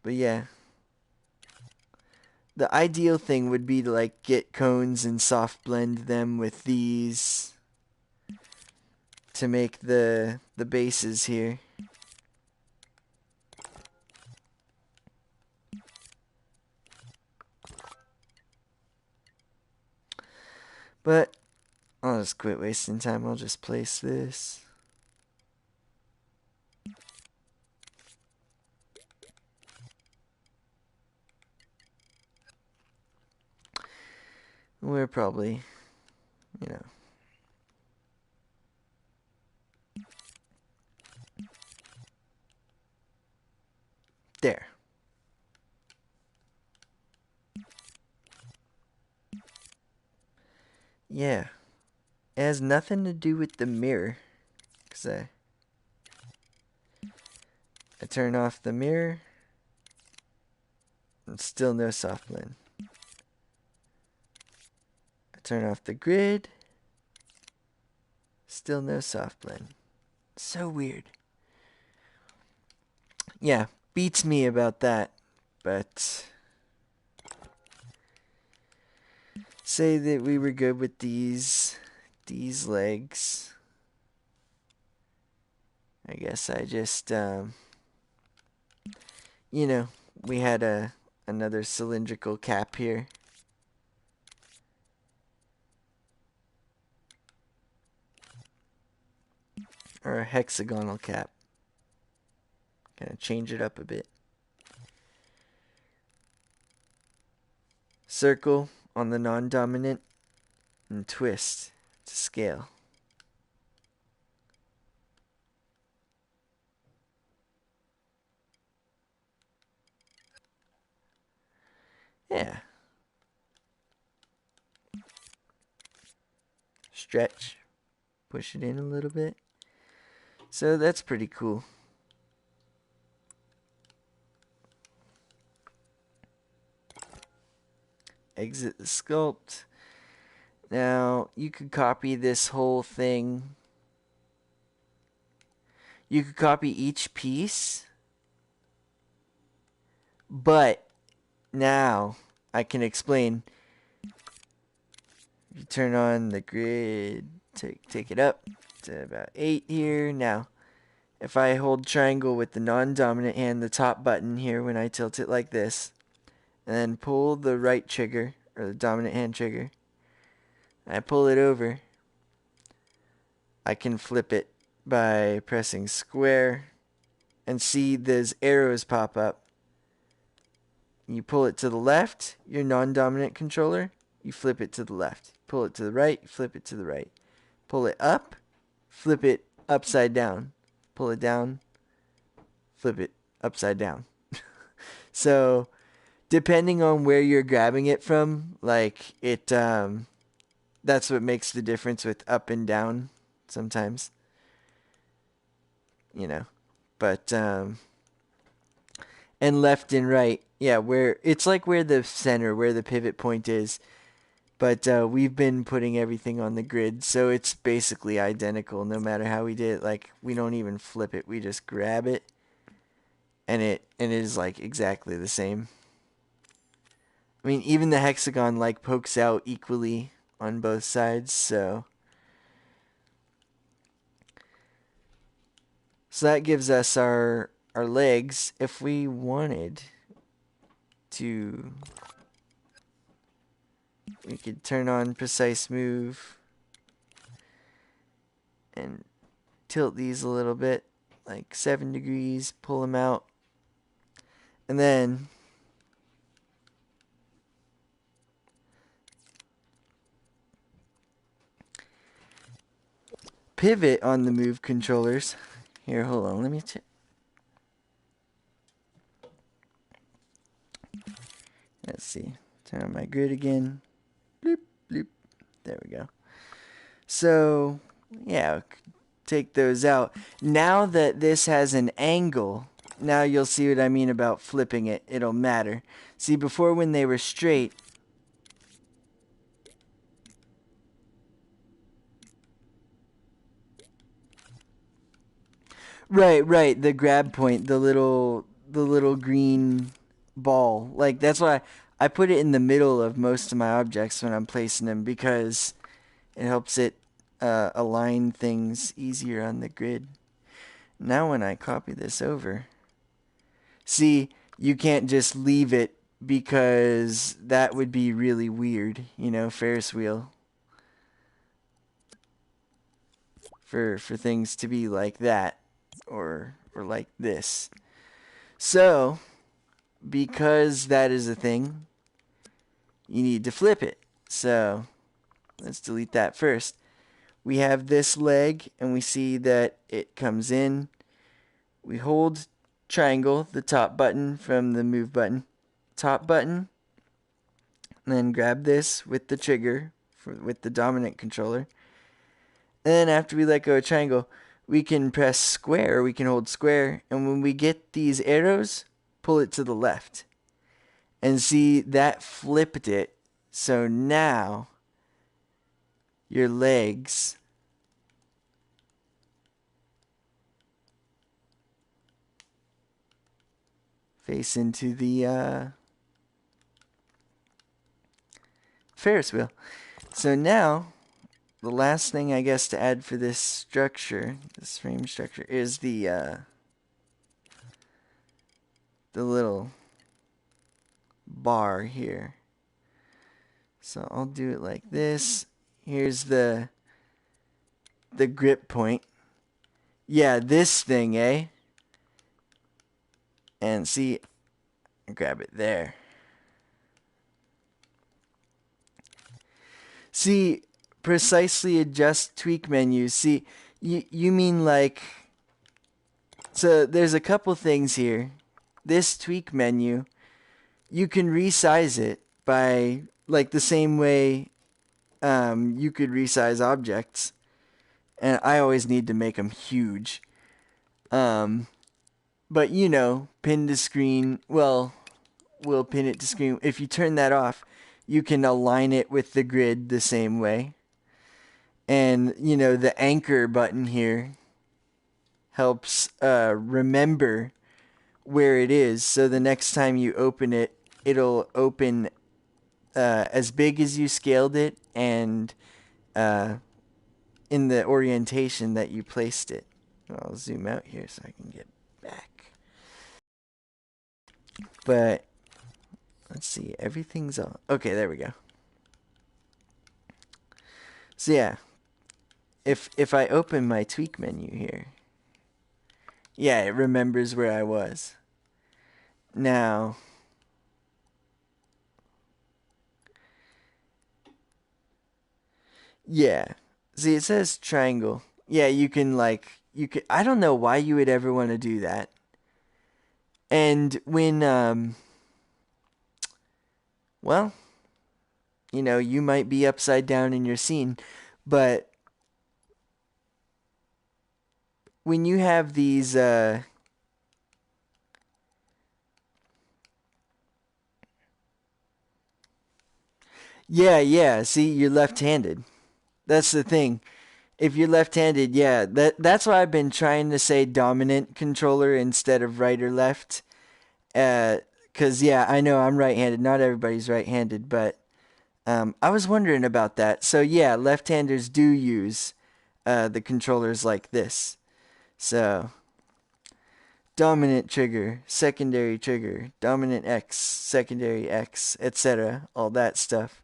But yeah. The ideal thing would be to like get cones and soft blend them with these to make the bases here. But I'll just quit wasting time. I'll just place this. We're probably, you know. There. Yeah. It has nothing to do with the mirror. Because I turn off the mirror. And still no soft blend. I turn off the grid. Still no soft blend. So weird. Yeah, beats me about that. But say that we were good with these legs. I guess I just you know, we had another cylindrical cap here. Or a hexagonal cap. Kind of change it up a bit. Circle on the non-dominant and twist to scale. Yeah. Stretch. Push it in a little bit. So that's pretty cool. Exit the sculpt. Now, you could copy this whole thing. You could copy each piece. But now I can explain. You turn on the grid, take it up to about 8 here. Now, if I hold triangle with the non-dominant hand, the top button here when I tilt it like this, and then pull the right trigger, or the dominant hand trigger, I pull it over, I can flip it by pressing square, and see those arrows pop up. You pull it to the left, your non-dominant controller, you flip it to the left. Pull it to the right, flip it to the right. Pull it up, flip it upside down. Pull it down, flip it upside down. So, depending on where you're grabbing it from, like that's what makes the difference with up and down sometimes. You know, but and left and right, yeah, where it's like where the center, where the pivot point is. But we've been putting everything on the grid, so it's basically identical no matter how we did it. Like, we don't even flip it. We just grab it, and it is like exactly the same. I mean, even the hexagon like pokes out equally on both sides, so that gives us our legs. If we wanted to, we could turn on precise move and tilt these a little bit, like 7 degrees, pull them out, and then pivot on the move controllers. Here, hold on, let me check. Let's see. Turn on my grid again. Bloop, bloop. There we go. So, yeah, take those out. Now that this has an angle, now you'll see what I mean about flipping it. It'll matter. See, before when they were straight, right, the grab point, the little green ball. Like, that's why I put it in the middle of most of my objects when I'm placing them, because it helps it align things easier on the grid. Now when I copy this over, see, you can't just leave it, because that would be really weird, you know, Ferris wheel. For things to be like that, or like this. So, because that is a thing, you need to flip it. So, let's delete that first. We have this leg, and we see that it comes in. We hold triangle, the top button from the move button. Top button. And then grab this with the trigger, with the dominant controller. And then after we let go of triangle, we can press square, we can hold square, and when we get these arrows, pull it to the left. And see, that flipped it. So now, your legs face into the Ferris wheel. So now, the last thing I guess to add for this structure, this frame structure, is the little bar here. So I'll do it like this. Here's the grip point. Yeah, this thing, eh? And see, grab it there. See, precisely adjust tweak menus. See, you mean like, so there's a couple things here. This tweak menu, you can resize it by, like, the same way you could resize objects. And I always need to make them huge. But, you know, pin to screen, well, we'll pin it to screen. If you turn that off, you can align it with the grid the same way. And, you know, the anchor button here helps remember where it is. So the next time you open it, it'll open as big as you scaled it and in the orientation that you placed it. I'll zoom out here so I can get back. But let's see, everything's on. Okay, there we go. So yeah, if I open my tweak menu here, yeah, it remembers where I was. Now, yeah, see, it says triangle. Yeah, you can, like, I don't know why you would ever want to do that. And when well, you know, you might be upside down in your scene, but when you have these yeah, see, you're left-handed. That's the thing. If you're left-handed, yeah, that's why I've been trying to say dominant controller instead of right or left. 'Cause yeah, I know I'm right-handed. Not everybody's right-handed, but I was wondering about that. So yeah, left-handers do use the controllers like this. So dominant trigger, dominant X, secondary X, etc. All that stuff.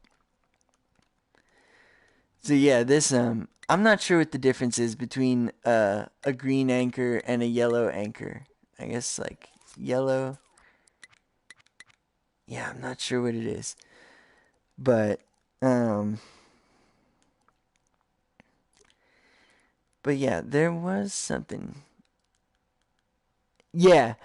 So yeah, this I'm not sure what the difference is between a green anchor and a yellow anchor. I guess like yellow. Yeah, I'm not sure what it is. But um but yeah, there was something. Yeah,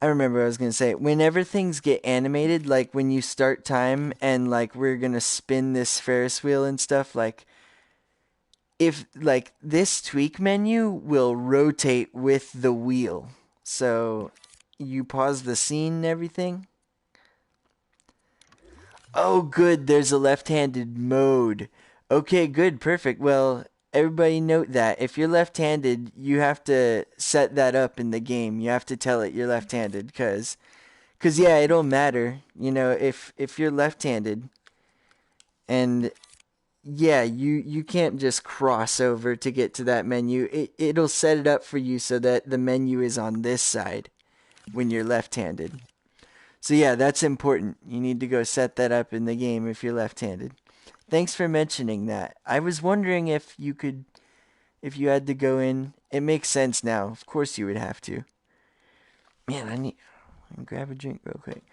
I remember I was gonna say, whenever things get animated, like when you start time and like we're gonna spin this Ferris wheel and stuff, like if like this tweak menu will rotate with the wheel. So you pause the scene and everything. Oh, good, there's a left-handed mode. Okay, good, perfect. Well, everybody note that if you're left-handed, you have to set that up in the game. You have to tell it you're left-handed, cause yeah, it'll matter. You know, if you're left-handed, and yeah, you can't just cross over to get to that menu. It'll set it up for you so that the menu is on this side when you're left-handed. So yeah, that's important. You need to go set that up in the game if you're left-handed. Thanks for mentioning that. I was wondering if you had to go in. It makes sense now. Of course you would have to. Man, I need grab a drink real quick.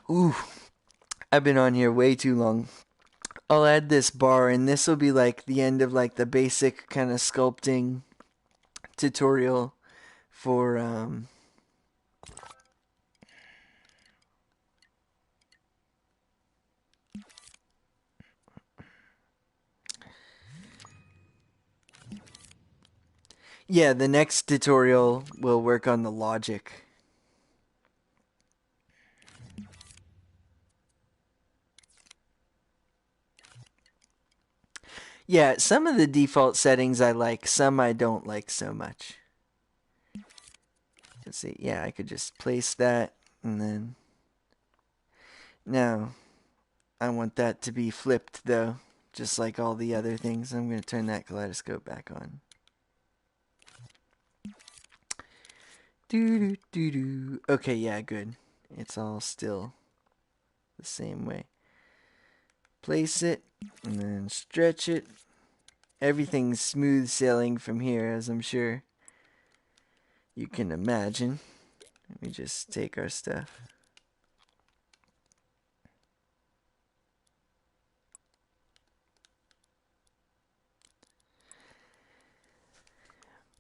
Ooh, I've been on here way too long. I'll add this bar, and this will be like the end of like the basic kind of sculpting tutorial for yeah, the next tutorial will work on the logic. Yeah, some of the default settings I like, some I don't like so much. Let's see, yeah, I could just place that, and then now I want that to be flipped though, just like all the other things. I'm going to turn that kaleidoscope back on. Doo doo doo doo. Okay, yeah, good. It's all still the same way. Place it, and then stretch it. Everything's smooth sailing from here, as I'm sure you can imagine. Let me just take our stuff.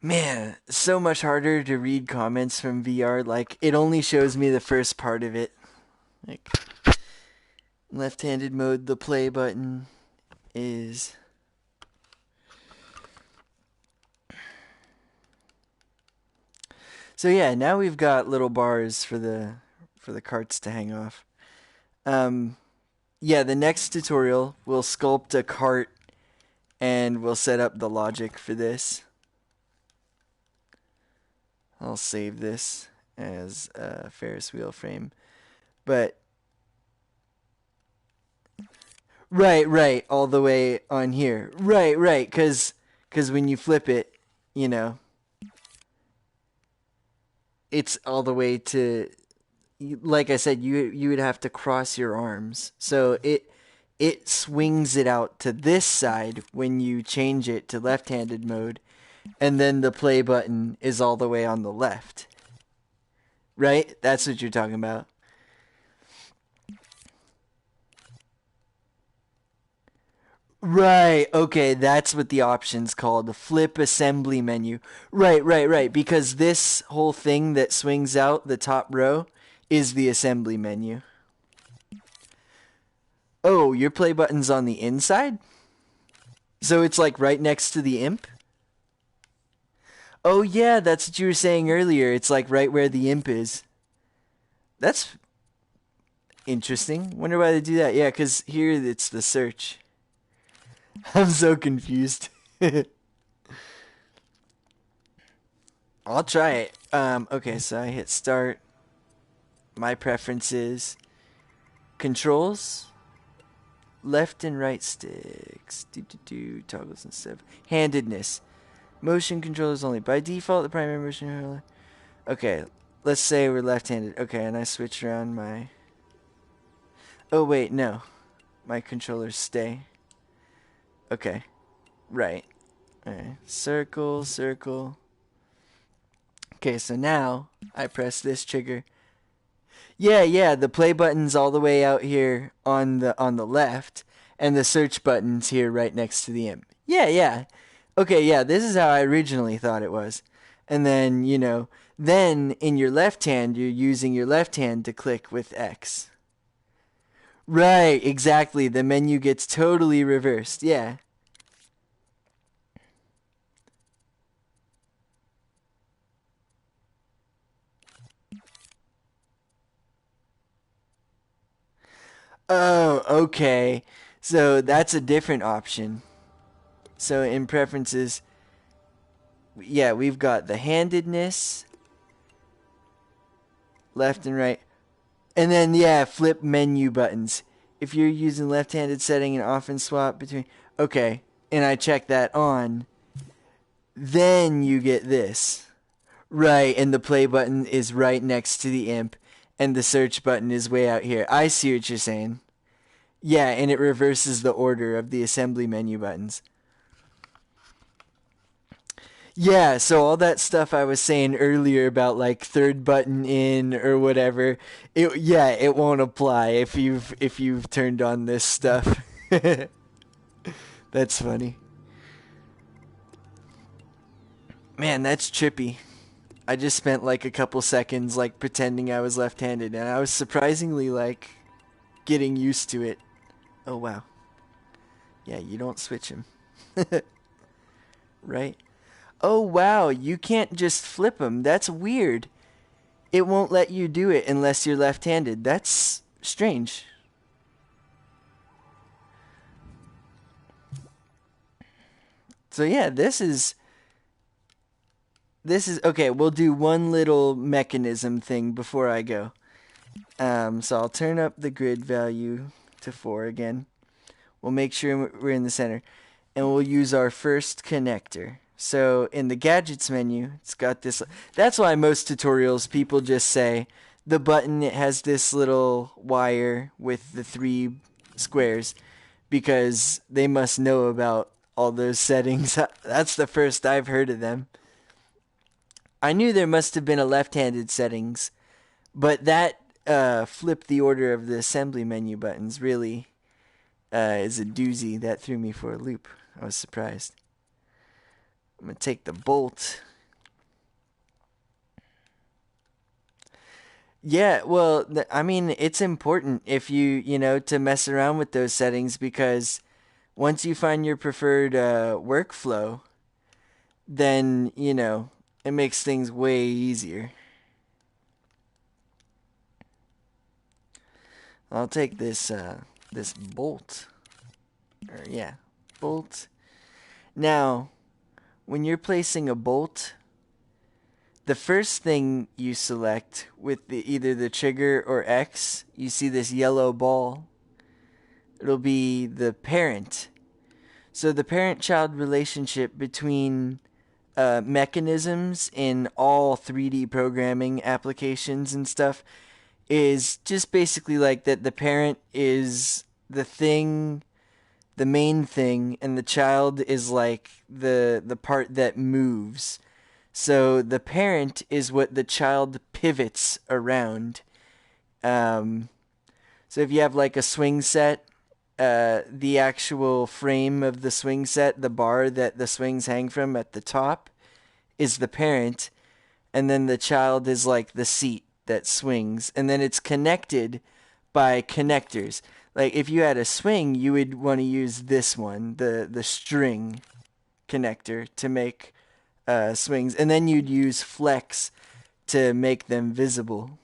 Man, so much harder to read comments from VR. Like, it only shows me the first part of it. Like, left-handed mode, the play button is... So yeah, now we've got little bars for the carts to hang off. Yeah, the next tutorial we'll sculpt a cart and we'll set up the logic for this. I'll save this as a Ferris wheel frame. But right, all the way on here. Right, cuz when you flip it, you know, it's all the way to, like I said, you would have to cross your arms. So it swings it out to this side when you change it to left-handed mode, and then the play button is all the way on the left. Right? That's what you're talking about. Right, okay, that's what the option's called, the flip assembly menu. Right, because this whole thing that swings out the top row is the assembly menu. Oh, your play button's on the inside? So it's like right next to the imp? Oh yeah, that's what you were saying earlier. It's like right where the imp is. That's interesting. Wonder why they do that. Yeah, because here it's the search. I'm so confused. I'll try it. Okay, so I hit start. my preferences, controls, left and right sticks, toggles and stuff, handedness, motion controllers only. By default, the primary motion controller. Okay, let's say we're left-handed. Okay, and I switch around my... Oh, wait, no. My controllers stay. Okay, right. Alright, circle, circle. Okay, so now I press this trigger. Yeah, the play button's all the way out here on the left, and the search button's here right next to the imp. Yeah. Okay, yeah, this is how I originally thought it was. And then, then in your left hand, you're using your left hand to click with X. Right, exactly. The menu gets totally reversed. Yeah. Oh, okay. So that's a different option. So in preferences, yeah, we've got the handedness, left and right. And then, yeah, flip menu buttons. If you're using left-handed setting and often swap between... Okay, and I check that on. Then you get this. Right, and the play button is right next to the imp, and the search button is way out here. I see what you're saying. Yeah, and it reverses the order of the assembly menu buttons. Yeah, so all that stuff I was saying earlier about like third button in or whatever, it won't apply if you've turned on this stuff. That's funny. Man, that's trippy. I just spent like a couple seconds like pretending I was left-handed, and I was surprisingly like getting used to it. Oh wow. Yeah, you don't switch him. Right? Oh wow, you can't just flip them. That's weird. It won't let you do it unless you're left-handed. That's strange. So yeah, this is okay. We'll do one little mechanism thing before I go. So I'll turn up the grid value to 4 again. We'll make sure we're in the center, and we'll use our first connector. So in the gadgets menu, it's got this. That's why most tutorials people just say the button, it has this little wire with the 3 squares, because they must know about all those settings. That's the first I've heard of them. I knew there must have been a left-handed settings, but that flipped the order of the assembly menu buttons really is a doozy. That threw me for a loop. I was surprised. I'm going to take the bolt. Yeah, well, I mean, it's important if you to mess around with those settings, because once you find your preferred workflow, then, it makes things way easier. I'll take this this bolt. Or yeah, bolt. Now, when you're placing a bolt, the first thing you select with either the trigger or X, you see this yellow ball. It'll be the parent. So the parent-child relationship between mechanisms in all 3D programming applications and stuff is just basically like that the parent is the thing, the main thing, and the child is like the part that moves. So the parent is what the child pivots around. So if you have like a swing set, the actual frame of the swing set, the bar that the swings hang from at the top, is the parent, and then the child is like the seat that swings, and then it's connected by connectors. Like if you had a swing, you would want to use this one, the string connector, to make swings, and then you'd use flex to make them visible.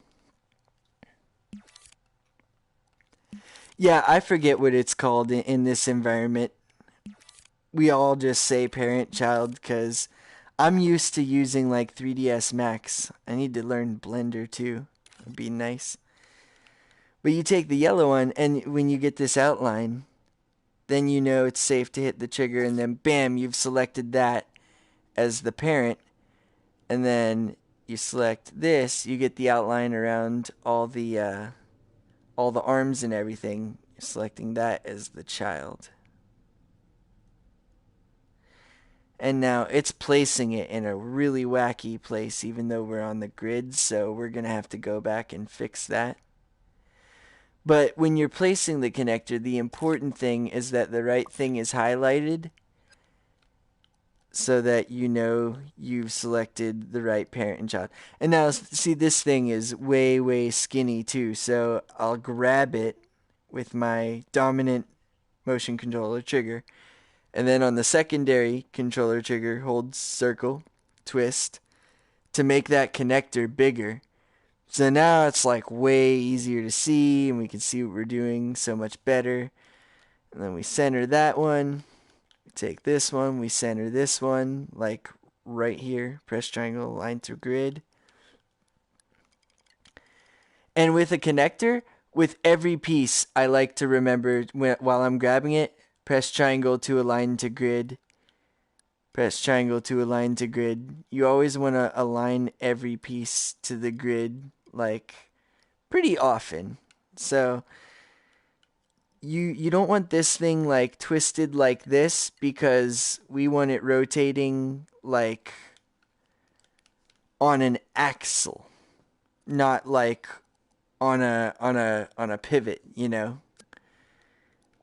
Yeah, I forget what it's called in this environment. We all just say parent-child because I'm used to using like 3ds Max. I need to learn Blender too. It'd be nice. But you take the yellow one, and when you get this outline, then you know it's safe to hit the trigger, and then bam, you've selected that as the parent, and then you select this, you get the outline around all the arms and everything. You're selecting that as the child. And now it's placing it in a really wacky place, even though we're on the grid, so we're going to have to go back and fix that. But when you're placing the connector, the important thing is that the right thing is highlighted so that you know you've selected the right parent and child. And now, see, this thing is way, way skinny too, so I'll grab it with my dominant motion controller trigger, and then on the secondary controller trigger, hold circle, twist, to make that connector bigger. So now it's like way easier to see, and we can see what we're doing so much better. And then we center that one. We take this one, we center this one, like right here. Press triangle, line through grid. And with a connector, with every piece, I like to remember while I'm grabbing it, press triangle to align to grid. Press triangle to align to grid. You always want to align every piece to the grid, like, pretty often. So you don't want this thing like twisted like this, because we want it rotating like on an axle, not like on a pivot, you know.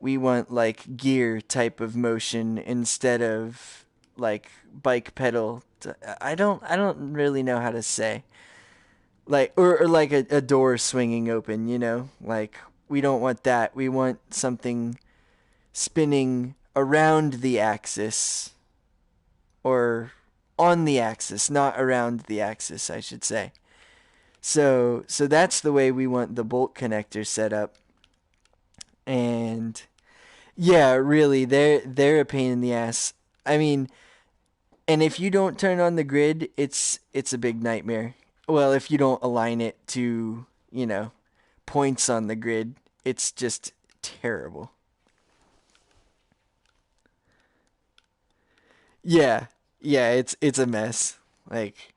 We want like gear type of motion instead of like bike pedal. I don't really know how to say. Like or like a door swinging open, you know? Like we don't want that. We want something spinning around the axis, or on the axis, not around the axis, I should say. So that's the way we want the bolt connector set up. And yeah, really, they're a pain in the ass. I mean, and if you don't turn on the grid, it's a big nightmare. Well, if you don't align it to, you know, points on the grid, it's just terrible. Yeah, yeah, it's a mess. Like,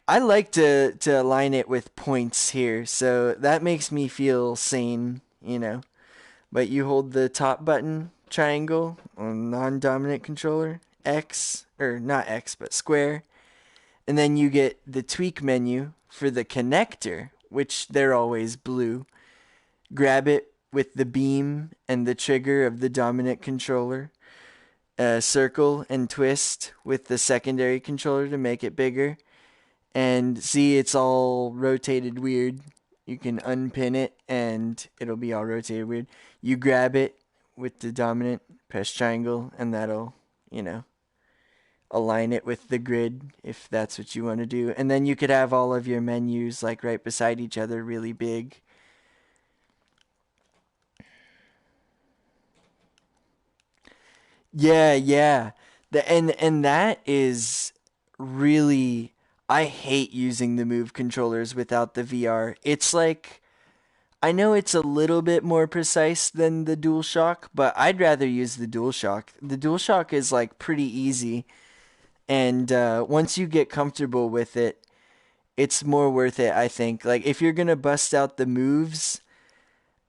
I like to align it with points here, so that makes me feel sane, you know. But you hold the top button, triangle, on non-dominant controller, X, or not X, but square, and then you get the tweak menu for the connector, which they're always blue. Grab it with the beam and the trigger of the dominant controller. Circle and twist with the secondary controller to make it bigger. And see, it's all rotated weird. You can unpin it and it'll be all rotated weird. You grab it with the dominant, press triangle, and that'll, you know, align it with the grid if that's what you want to do. And then you could have all of your menus like right beside each other, really big. Yeah, yeah. And that is really, I hate using the Move controllers without the VR. It's like, I know it's a little bit more precise than the DualShock, but I'd rather use the DualShock. The DualShock is like pretty easy, and once you get comfortable with it, it's more worth it, I think. Like if you're gonna bust out the moves,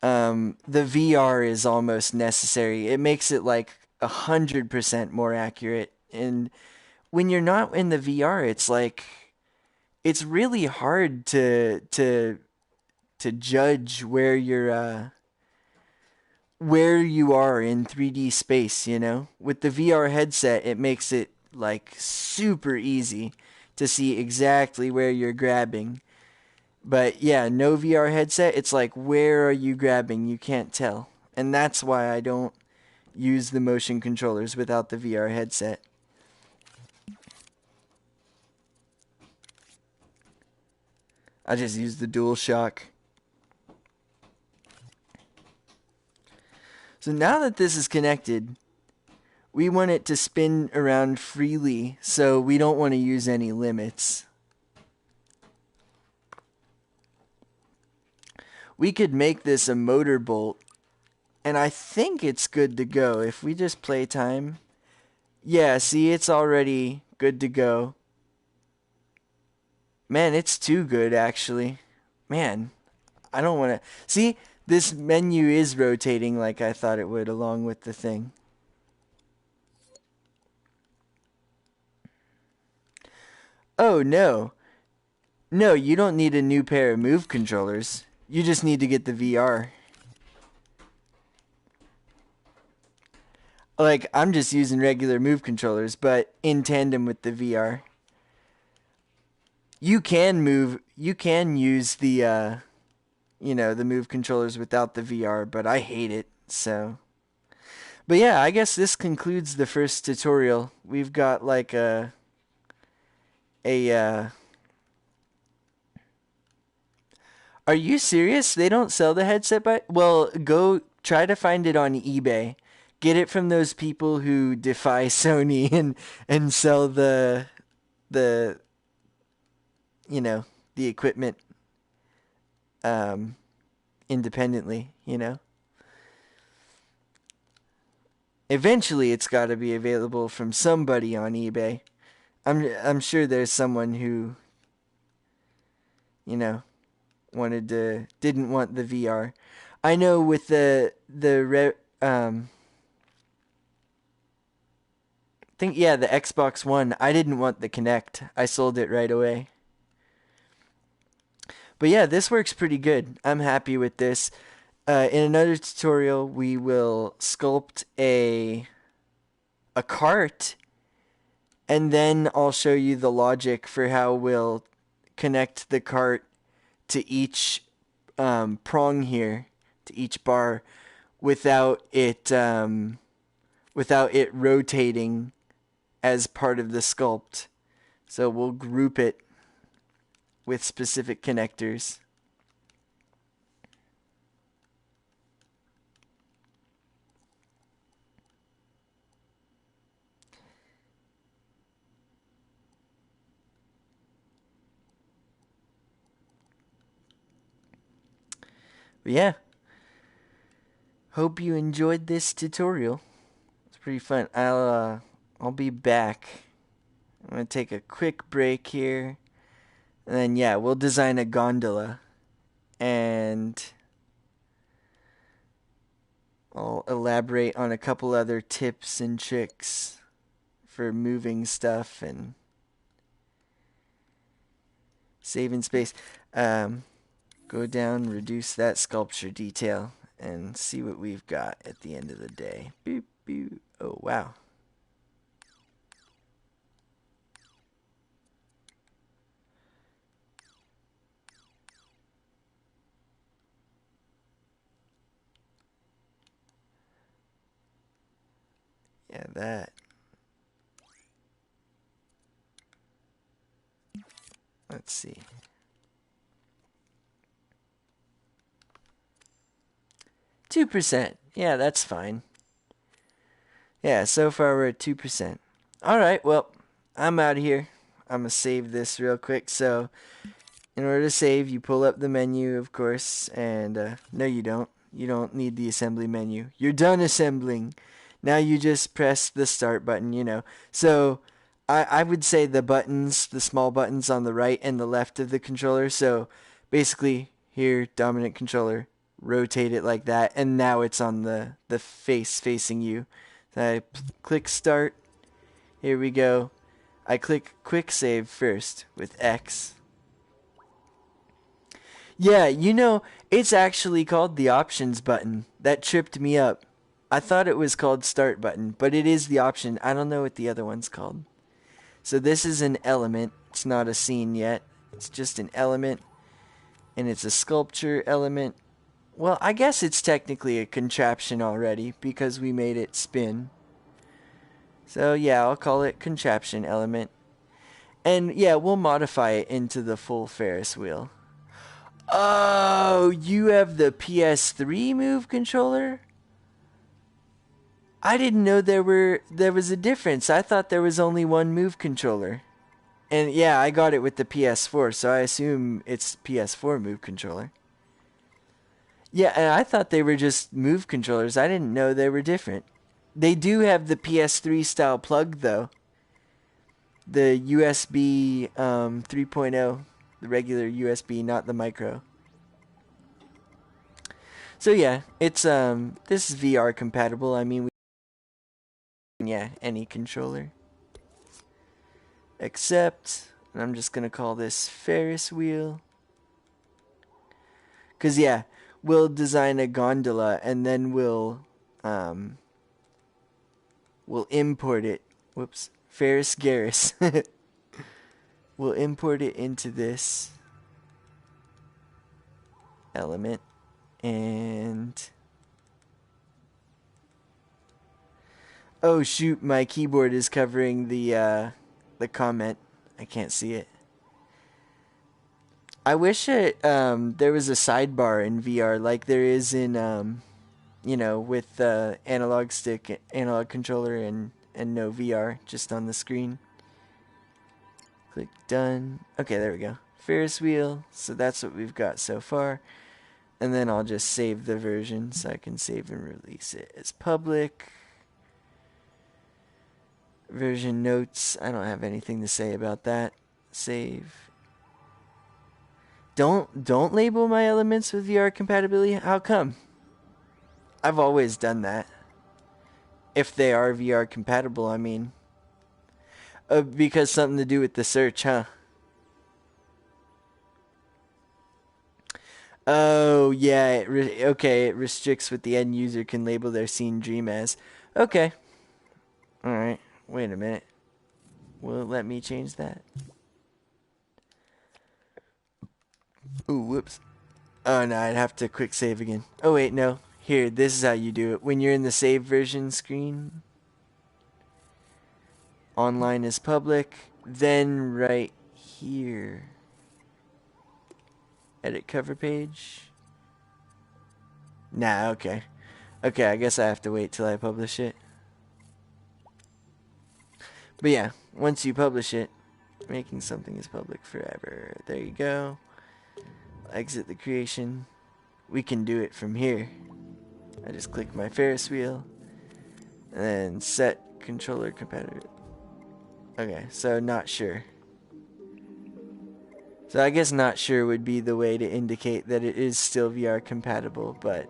the VR is almost necessary. It makes it like 100% more accurate. And when you're not in the VR, it's like it's really hard to judge where you are in 3D space, you know? With the VR headset, it makes it like super easy to see exactly where you're grabbing. But yeah, no VR headset, it's like where are you grabbing? You can't tell. And that's why I don't use the motion controllers without the VR headset. I just use the DualShock. So now that this is connected, we want it to spin around freely, so we don't want to use any limits. we could make this a motor bolt, and I think it's good to go. If we just play time, yeah, see, it's already good to go. Man, it's too good, actually. Man, I don't want to... See, this menu is rotating like I thought it would along with the thing. Oh, no. No, you don't need a new pair of Move controllers. You just need to get the VR. Like, I'm just using regular Move controllers, but in tandem with the VR. You can use the, the Move controllers without the VR, but I hate it, so. But yeah, I guess this concludes the first tutorial. We've got like a Are you serious? They don't sell the headset well, go try to find it on eBay. Get it from those people who defy Sony and sell the the equipment independently, Eventually it's got to be available from somebody on eBay. I'm sure there's someone who didn't want the VR. I know with the Xbox One, I didn't want the Kinect. I sold it right away. But yeah, this works pretty good. I'm happy with this. In another tutorial, we will sculpt a cart, and then I'll show you the logic for how we'll connect the cart to each prong here, to each bar, without it rotating as part of the sculpt. So we'll group it with specific connectors. But yeah, hope you enjoyed this tutorial. It's pretty fun. I'll be back. I'm gonna take a quick break here, and then yeah, we'll design a gondola, and I'll elaborate on a couple other tips and tricks for moving stuff and saving space. Go down, reduce that sculpture detail, and see what we've got at the end of the day. Boop, boop. Oh, wow. Yeah, that. Let's see. 2%. Yeah, that's fine. Yeah, so far we're at 2%. Alright, well, I'm out of here. I'm going to save this real quick. So, in order to save, you pull up the menu, of course. And, no, you don't. You don't need the assembly menu. You're done assembling. Now you just press the start button, So, I would say the buttons, the small buttons on the right and the left of the controller. So, basically, here, dominant controller. Rotate it like that, and now it's on the face facing you. So I click start. Here we go. I click quick save first with X. Yeah, it's actually called the options button. That tripped me up. I thought it was called start button, but it is the option. I don't know what the other one's called. So this is an element. It's not a scene yet. It's just an element, and it's a sculpture element. Well, I guess it's technically a contraption already because we made it spin. So yeah, I'll call it contraption element. And yeah, we'll modify it into the full Ferris wheel. Oh, you have the PS3 Move controller? I didn't know there was a difference. I thought there was only one Move controller. And yeah, I got it with the PS4, so I assume it's PS4 Move controller. Yeah, and I thought they were just Move controllers. I didn't know they were different. They do have the PS3 style plug though. The USB 3.0, the regular USB, not the micro. So yeah, it's this is VR compatible. I mean, yeah, any controller. Except, and I'm just gonna call this Ferris wheel. Cause yeah, we'll design a gondola and then we'll import it. Whoops, Ferris Garris. We'll import it into this element and oh shoot, my keyboard is covering the comment. I can't see it. I wish there was a sidebar in VR like there is in with the analog stick, analog controller, and no VR just on the screen. Click done. Okay, there we go. Ferris wheel. So that's what we've got so far. And then I'll just save the version so I can save and release it as public. Version notes. I don't have anything to say about that. Save. Don't label my elements with VR compatibility. How come? I've always done that. If they are VR compatible, I mean. Because something to do with the search, huh? Oh, yeah. Okay, it restricts what the end user can label their scene dream as. Okay. Alright. Wait a minute. Will it let me change that? Ooh, whoops. Oh, no, I'd have to quick save again. Oh, wait, no. Here, this is how you do it. When you're in the save version screen, online is public, then right here, edit cover page. Nah, okay. Okay, I guess I have to wait till I publish it. But yeah, once you publish it, making something is public forever. There you go. Exit the creation. We can do it from here. I just click my Ferris wheel and then set controller compatible. Okay, so not sure. So I guess not sure would be the way to indicate that it is still VR compatible, but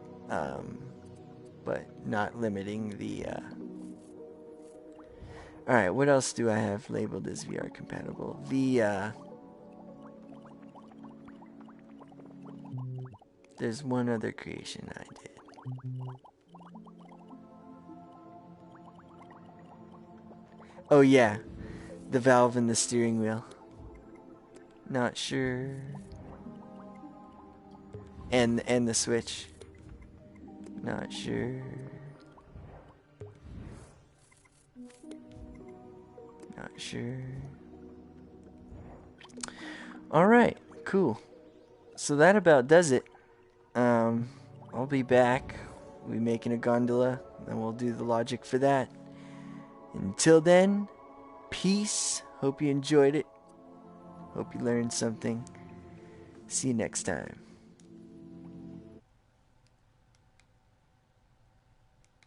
not limiting the. All right, what else do I have labeled as VR compatible? There's one other creation I did. Oh yeah, the valve and the steering wheel. Not sure. And the switch. Not sure. Not sure. Alright, cool. So that about does it. I'll be back. We'll be making a gondola, and we'll do the logic for that. Until then, peace. Hope you enjoyed it. Hope you learned something. See you next time.